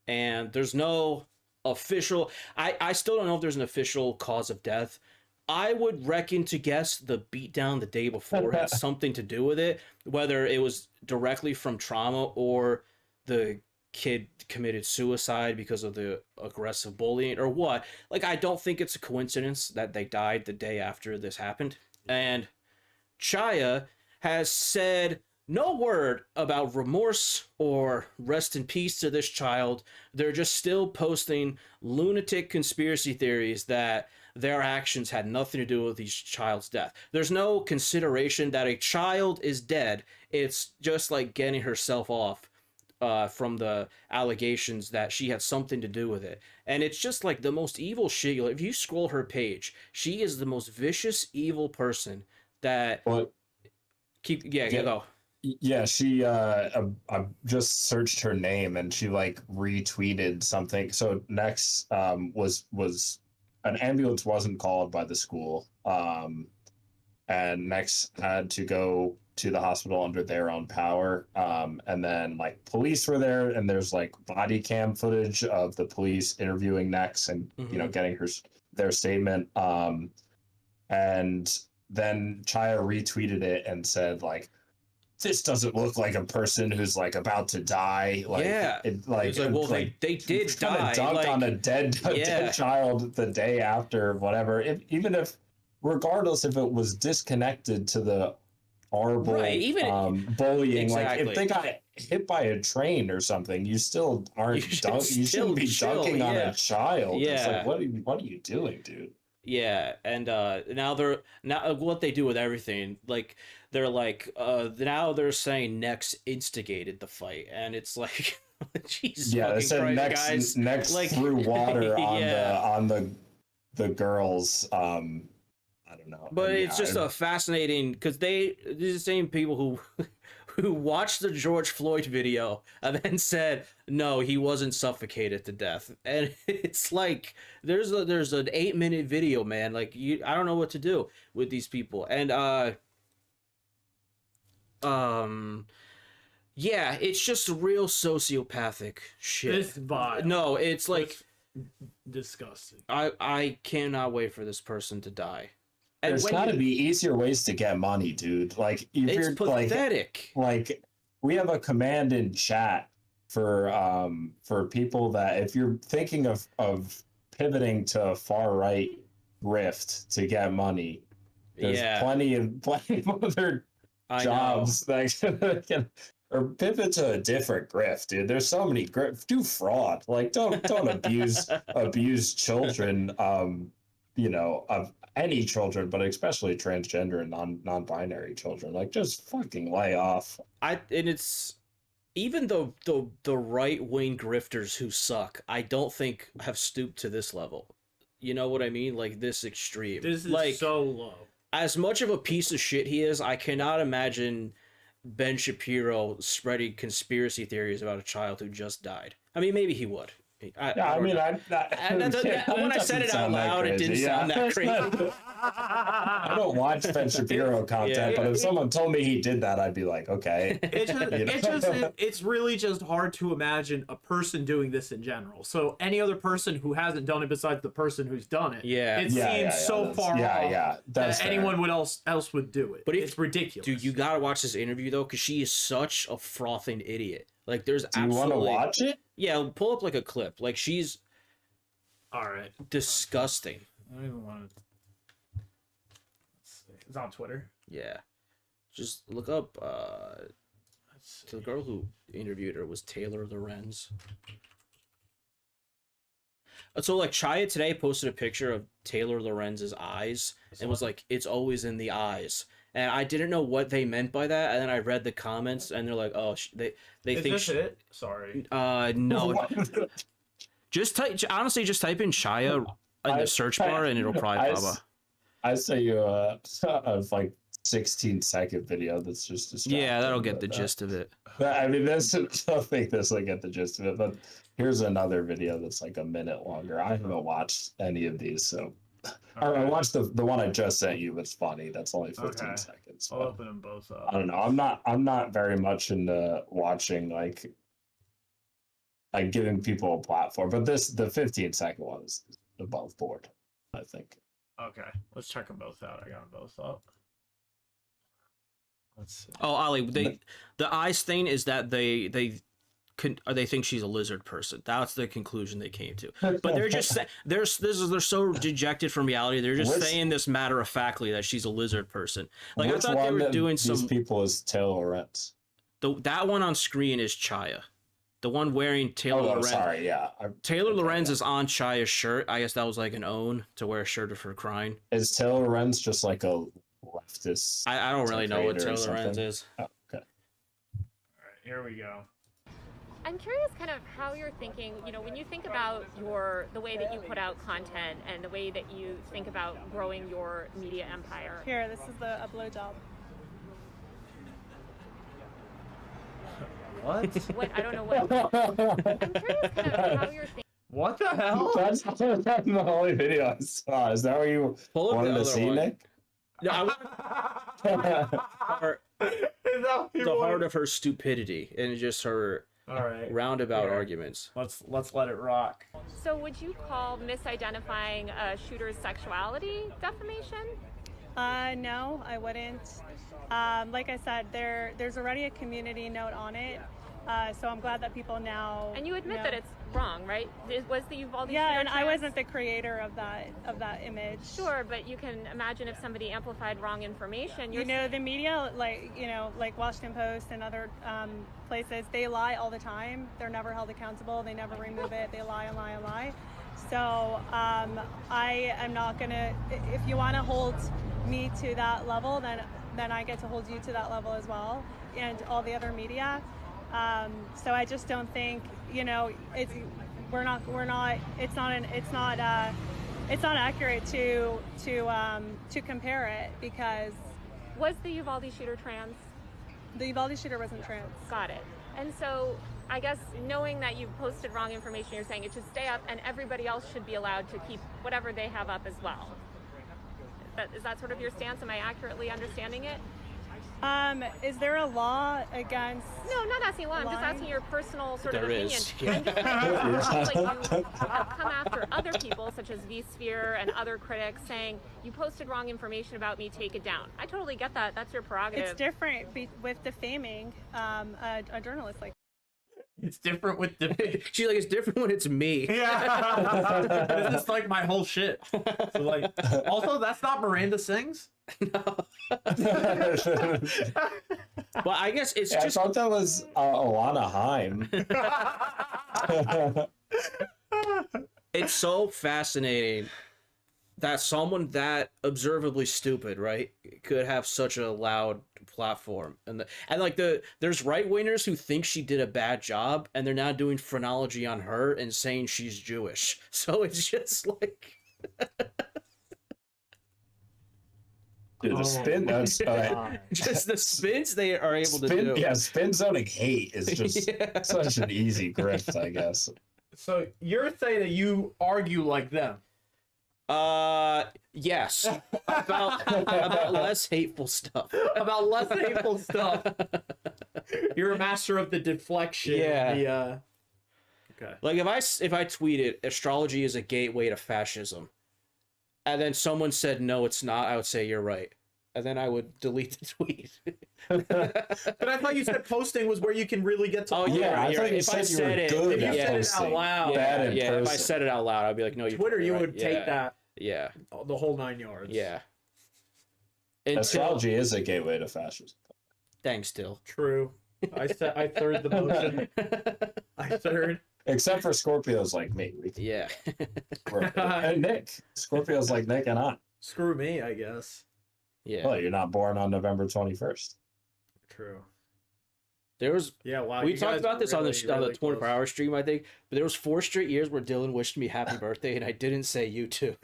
And there's no official. I still don't know if there's an official cause of death. I would reckon to guess the beatdown the day before had something to do with it, whether it was directly from trauma or the kid committed suicide because of the aggressive bullying or what. Like, I don't think it's a coincidence that they died the day after this happened. And Chaya has said no word about remorse or rest in peace to this child. They're just still posting lunatic conspiracy theories that their actions had nothing to do with this child's death. There's no consideration that a child is dead. It's just like getting herself off from the allegations that she had something to do with it. And it's just like the most evil shit. If you scroll her page, she is the most vicious, evil person that... Well, go. Yeah, she I just searched her name and she like retweeted something. So next was an ambulance wasn't called by the school. and Nex had to go to the hospital under their own power. And then like police were there, and there's like body cam footage of the police interviewing Nex and getting their statement. And then Chaya retweeted it and said like, this doesn't look like a person who's like about to die. Like, yeah, it, like, it's like, well, like, they did die. Dunked like, on a dead child the day after, whatever. Even if, regardless if it was disconnected to the horrible bullying, exactly. like if they got hit by a train or something, you still aren't. You shouldn't be dunking on a child. Yeah. It's like, what are you doing, dude? Yeah, and now what they do with everything, like they're like now they're saying Nex instigated the fight, and it's like, Jesus, yeah, they said Christ, Nex like, threw water on yeah. the girls. I don't know, but it's just a fascinating because these are the same people who watched the George Floyd video and then said, no, he wasn't suffocated to death. And it's like, there's an 8-minute video, man. Like, I don't know what to do with these people. And, yeah, it's just real sociopathic shit. It's vile. No, it's like, disgusting. I cannot wait for this person to die. And there's got to be easier ways to get money, dude. Like, if it's you're pathetic. Like we have a command in chat for people that if you're thinking of pivoting to a far right grift to get money, there's plenty of other jobs that can, or pivot to a different grift, dude. There's so many do fraud. Like, don't abuse children. Of any children, but especially transgender and non-binary children. Like, just fucking lay off. And it's even the right-wing grifters who suck, I don't think have stooped to this level. You know what I mean? Like, this extreme. This is like, so low. As much of a piece of shit he is, I cannot imagine Ben Shapiro spreading conspiracy theories about a child who just died. I mean, maybe he would. When I said it out loud, it didn't sound that crazy. I don't watch Ben Shapiro content, but if someone told me he did that, I'd be like, okay. It's really just hard to imagine a person doing this in general. So any other person who hasn't done it besides the person who's done it, it seems so far off that anyone else would do it. But it's ridiculous. Dude, you gotta watch this interview though, because she is such a frothing idiot. Like, there's Do you want to watch it? Yeah, pull up like a clip. Like, she's all right. Disgusting. I don't even want to. Let's see. It's on Twitter. Yeah, just look up. The girl who interviewed her was Taylor Lorenz. So like Chaya today posted a picture of Taylor Lorenz's eyes and was like, "It's always in the eyes." And I didn't know what they meant by that, and then I read the comments, and they're like, "Oh, they Is think." This it? Sorry. No. Just type in Chaya in the search bar, and it'll probably pop up. I sent you a like 16-second video that's just distracting. Yeah, that'll get the gist of it. I mean, I don't think this will get the gist of it, but here's another video that's like a minute longer. I haven't watched any of these, so. I watched the one I just sent you. It's funny. That's only 15 seconds. I'll open them both up. I don't know. I'm not very much into watching like giving people a platform, but the 15-second one is above board, I think. Okay, let's check them both out. I got them both up. Let's see. Oh, Ollie, the eyes thing is that they think she's a lizard person. That's the conclusion they came to. But they're just they're so dejected from reality. They're just saying this matter of factly that she's a lizard person. Like, I thought they were doing these people is Taylor Lorenz. That one on screen is Chaya. The one wearing Taylor Lorenz. Sorry, yeah. Taylor Lorenz is on Chaya's shirt. I guess that was like an own to wear a shirt of her crying. Is Taylor Lorenz just like a leftist? I don't really know what Taylor Lorenz is. Oh, okay. All right, here we go. I'm curious kind of how you're thinking, when you think about the way that you put out content and the way that you think about growing your media empire. Here, this is a blowjob. What? What? I don't know what. I'm curious kind of how you're thinking. What the hell? That's the only video I saw. Is that what you wanted to see, Nick? No, the heart of her stupidity and just her roundabout arguments. Let's let it rock. So would you call misidentifying a shooter's sexuality defamation? No, I wouldn't. Like I said, there's already a community note on it, so I'm glad that people now. And you admit that it's wrong, right? Was the Uvalde yeah, shooter and trans? I wasn't the creator of that image. Sure, but you can imagine if somebody amplified wrong information. You know, the media, like Washington Post and other places, they lie all the time. They're never held accountable. They never remove it. They lie and lie and lie. So I am not gonna. If you want to hold me to that level, then I get to hold you to that level as well, and all the other media. So I just don't think, it's not accurate to compare it, because was the Uvalde shooter trans? The Uvalde shooter wasn't trans. Got it. And so I guess knowing that you've posted wrong information, you're saying it should stay up and everybody else should be allowed to keep whatever they have up as well. Is that sort of your stance? Am I accurately understanding it? Is there a law against? No, I'm not asking law. I'm just asking your personal sort of There opinion. is. I'm just saying, it sounds like you have come after other people, such as vSphere and other critics, saying you posted wrong information about me, take it down. I totally get that. That's your prerogative. It's different with defaming a journalist like. It's different with the. She's like, it's different when it's me. Yeah. This is like my whole shit. So like, also that's not Miranda Sings. No. Well, I guess it's just. I thought that was Alana Haim. It's so fascinating that someone that observably stupid, right, could have such a loud platform, and there's right wingers who think she did a bad job, and they're now doing phrenology on her and saying she's Jewish. So it's just like. Dude, the spin, that's just the spins they are able to do. Yeah, spin zoning hate is just such an easy grift, I guess. So you're saying that you argue like them? Yes. About less hateful stuff. About less hateful stuff. You're a master of the deflection. Yeah. Okay. Like if I tweeted astrology is a gateway to fascism, and then someone said no, it's not, I would say you're right, and then I would delete the tweet. But I thought you said posting was where you can really get to. Oh yeah, I thought you if I said you said were it, good if you at said it posting. out loud, Bad in if I person. said it out loud, I'd be like, no, you're Twitter, you right. would take that. Yeah. The whole 9 yards. Yeah. Astrology is a gateway to fascism. Thanks, Dill. True. I third the motion. I third. Except for Scorpios like me. Yeah. And Nick. Scorpios like Nick and I. Screw me, I guess. Yeah. Well, you're not born on November 21st. True. There was wow. We you talked guys about this really, on the really 24-hour stream, I think. But there was 4 straight years where Dylan wished me happy birthday, and I didn't say you too.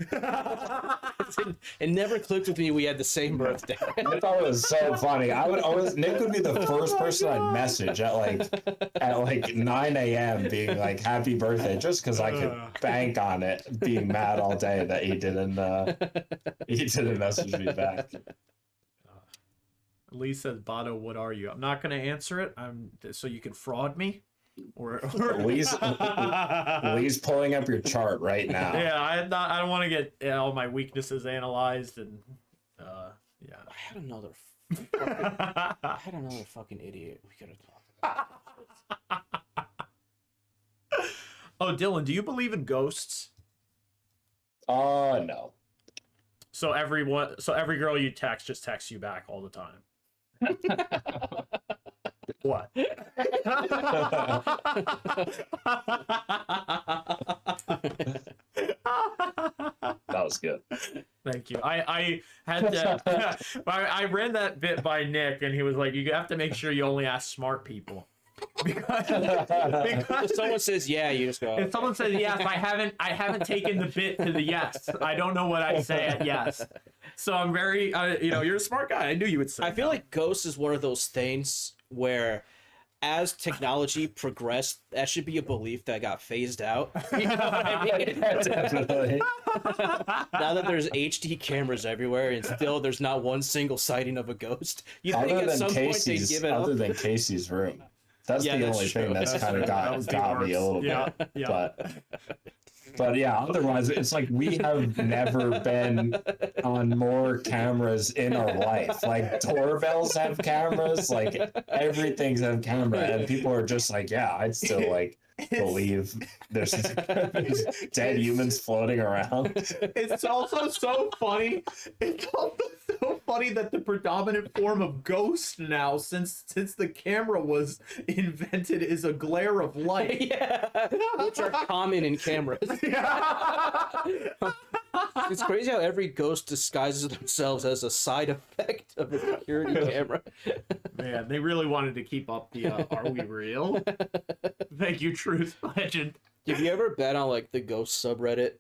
It never clicked with me. We had the same birthday. I thought it was so funny. Nick would be the first person I'd message at like 9 a.m. being like happy birthday, just because I could bank on it being mad all day that he didn't message me back. Lee says, Bato, what are you? I'm not going to answer it. So you can fraud me? Or Lee's pulling up your chart right now. Yeah, I don't want to get all my weaknesses analyzed and yeah. I had another fucking idiot we could have talked about. Oh, Dylan, do you believe in ghosts? No. So every girl you text just texts you back all the time. What? That was good. Thank you. I had to. I ran that bit by Nick, and he was like, "You have to make sure you only ask smart people." Because If someone says yeah, you just go. if someone says yes, I haven't taken the bit to the yes. I don't know what I say at yes. So I'm very, you're a smart guy. I knew you would say. I feel like ghosts is one of those things where as technology progressed, that should be a belief that got phased out. You know what I mean? Definitely. Now that there's HD cameras everywhere and still there's not one single sighting of a ghost, you think at some point they'd give it up? Other than Casey's room. That's the only thing that's kind of got me a little bit. Yeah. But yeah, otherwise, it's like we have never been on more cameras in our life. Like doorbells have cameras, like everything's have camera, and people are just like, yeah, I'd still like believe there's dead humans floating around. It's also so funny. It's also so funny that the predominant form of ghost now, since the camera was invented, is a glare of light. Yeah, which are common in cameras. It's crazy how every ghost disguises themselves as a side effect of a security camera. Man, they really wanted to keep up the "Are we real?" Thank you, Truth Legend. Have you ever bet on like the ghost subreddit?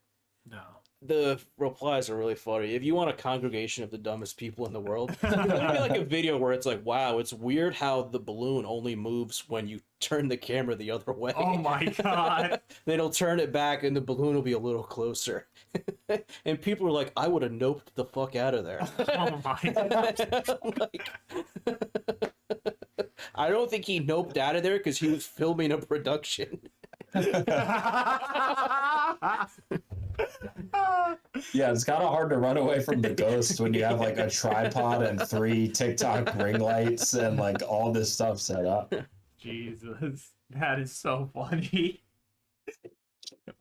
No. The replies are really funny. If you want a congregation of the dumbest people in the world, there'll be like a video where it's like, wow, it's weird how the balloon only moves when you turn the camera the other way. Oh my god. Then it'll turn it back and the balloon will be a little closer. And people are like, I would have noped the fuck out of there. Oh my god. Like, I don't think he noped out of there because he was filming a production. Yeah, it's kind of hard to run away from the ghost when you have like a tripod and 3 TikTok ring lights and like all this stuff set up. Jesus, that is so funny.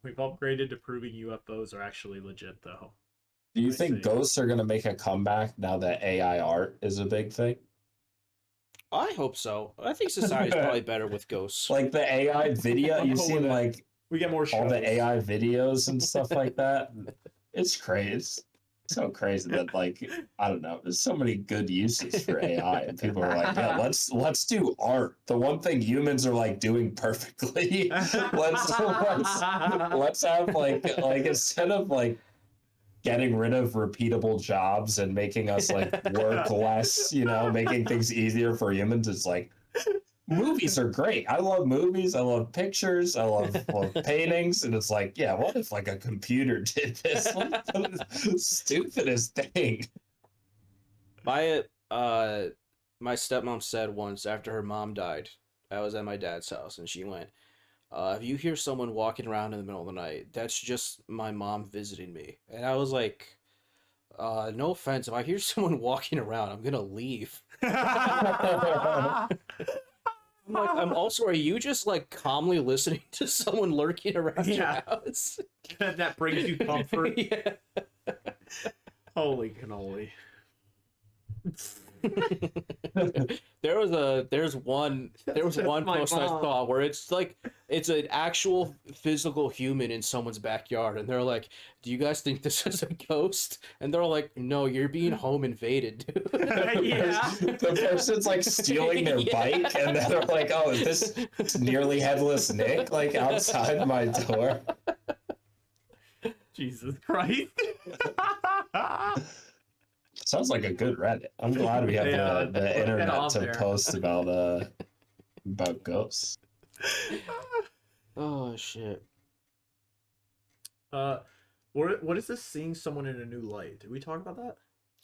We've upgraded to proving UFOs are actually legit, though. Do you think ghosts are going to make a comeback now that AI art is a big thing? I hope so. I think society's probably better with ghosts. Like the AI video, you've seen like we get more all the AI videos and stuff like that. It's crazy. It's so crazy that like I don't know. There's so many good uses for AI, and people are like, yeah, let's do art. The one thing humans are like doing perfectly. let's have like instead of like getting rid of repeatable jobs and making us like work less, you know, making things easier for humans. It's like movies are great. I love movies. I love pictures. I love paintings. And it's like, yeah, what if like a computer did this? What the stupidest thing? My stepmom said once after her mom died, I was at my dad's house and she went, if you hear someone walking around in the middle of the night, that's just my mom visiting me. And I was like, no offense, if I hear someone walking around, I'm gonna leave. I'm like, are you just like calmly listening to someone lurking around your house? That brings you comfort. Yeah. Holy cannoli. There's one post I saw where it's like it's an actual physical human in someone's backyard and they're like, do you guys think this is a ghost? And they're like, no, you're being home invaded, dude. The person's like stealing their bike and then they're like, oh, is this nearly headless Nick like outside my door? Jesus Christ. Sounds like a good Reddit. I'm glad we have the internet to post about ghosts. Oh shit. What is this seeing someone in a new light? Did we talk about that?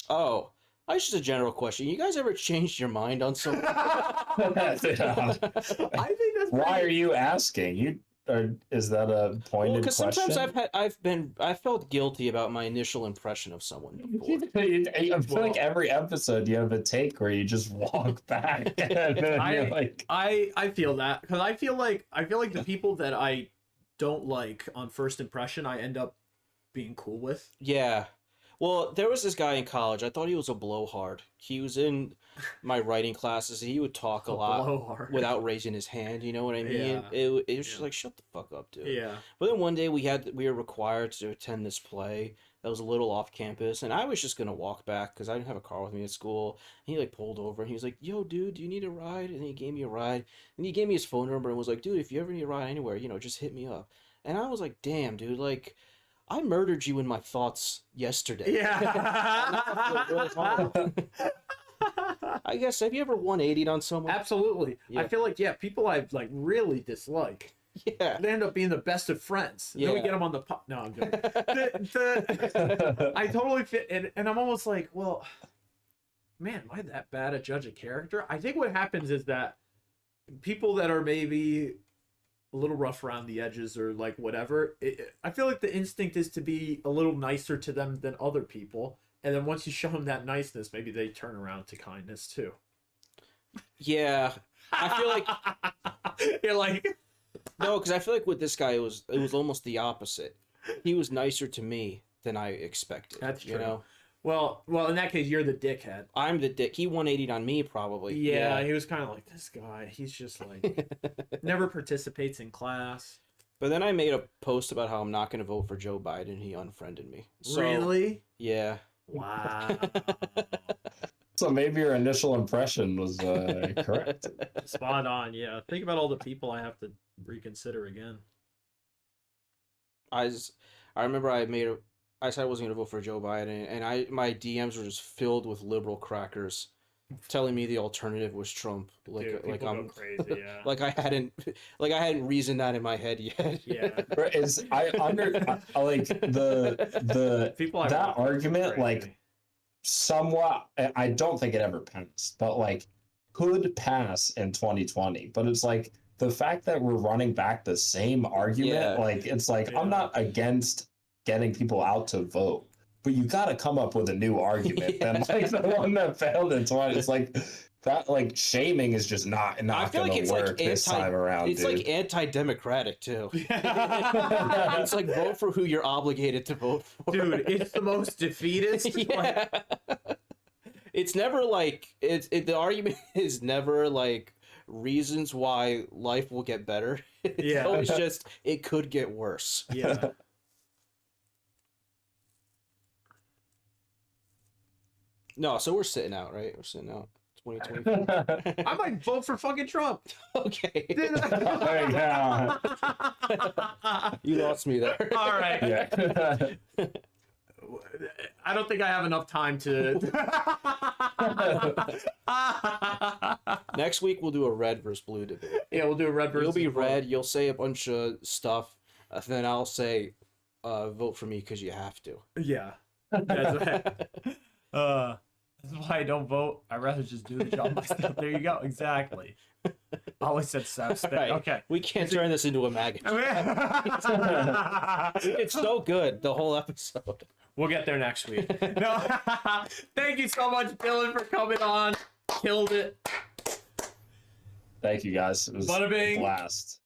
Oh, that's just a general question. You guys ever changed your mind on something? I think that's Why are you asking? Or is that a pointed question? Because sometimes I felt guilty about my initial impression of someone before. I feel like every episode you have a take where you just walk back. And then you're like... I feel that because I feel like the people that I don't like on first impression, I end up being cool with. Yeah. Well, there was this guy in college. I thought he was a blowhard. He was in my writing classes. He would talk a lot without raising his hand. You know what I mean? Yeah. It was just like, shut the fuck up, dude. Yeah. But then one day we were required to attend this play that was a little off campus, and I was just gonna walk back because I didn't have a car with me at school. And he like pulled over and he was like, "Yo, dude, do you need a ride?" And he gave me a ride. And he gave me his phone number and was like, "Dude, if you ever need a ride anywhere, you know, just hit me up." And I was like, "Damn, dude, like." I murdered you in my thoughts yesterday. Yeah. I guess, have you ever 180'd on someone? Absolutely. Yeah. I feel like, people I like really dislike. Yeah. They end up being the best of friends. Yeah. Then we get them on the no, I'm joking. I totally fit, and I'm almost like, well, man, am I that bad at judge a character? I think what happens is that people that are maybe a little rough around the edges or like whatever, I feel like the instinct is to be a little nicer to them than other people. And then once you show them that niceness, maybe they turn around to kindness too. Yeah. I feel like... You're like... No, because I feel like with this guy, it was almost the opposite. He was nicer to me than I expected. That's true. You know? Well, in that case, you're the dickhead. I'm the dick. He 180'd on me, probably. Yeah, he was kind of like, this guy, he's just like, never participates in class. But then I made a post about how I'm not going to vote for Joe Biden, and he unfriended me. So, really? Yeah. Wow. So maybe your initial impression was correct. Spot on, yeah. Think about all the people I have to reconsider again. I remember I said I wasn't going to vote for Joe Biden, and my DMs were just filled with liberal crackers telling me the alternative was Trump. Dude, like I'm go crazy, yeah. like I hadn't reasoned that in my head yet. Yeah. I like the people that argument crazy. like somewhat. I don't think it ever passed, but like could pass in 2020. But it's like the fact that we're running back the same argument, like it's like I'm not against getting people out to vote, but you got to come up with a new argument than like the one that failed in 20. It's like that, like shaming is just not going to work this time around. It's dude. like anti-democratic too. It's like vote for who you're obligated to vote for. Dude, it's the most defeatist. Yeah. It's never like the argument is never like reasons why life will get better. It's always just it could get worse. Yeah. No, so we're sitting out, right? We're sitting out 2024. I might vote for fucking Trump. Okay. Yeah. You lost me there. All right. Yeah. I don't think I have enough time to. Next week we'll do a red versus blue debate. Yeah, we'll do a red versus. You'll be red. You'll say a bunch of stuff, then I'll say, vote for me because you have to. Yeah. That's why I don't vote. I'd rather just do the job myself. There you go. Exactly. Always said suspect. Right. Okay. We can't turn this into a maggot. It's so good, the whole episode. We'll get there next week. No. Thank you so much, Dylan, for coming on. Killed it. Thank you guys. It was Bada bing. a blast.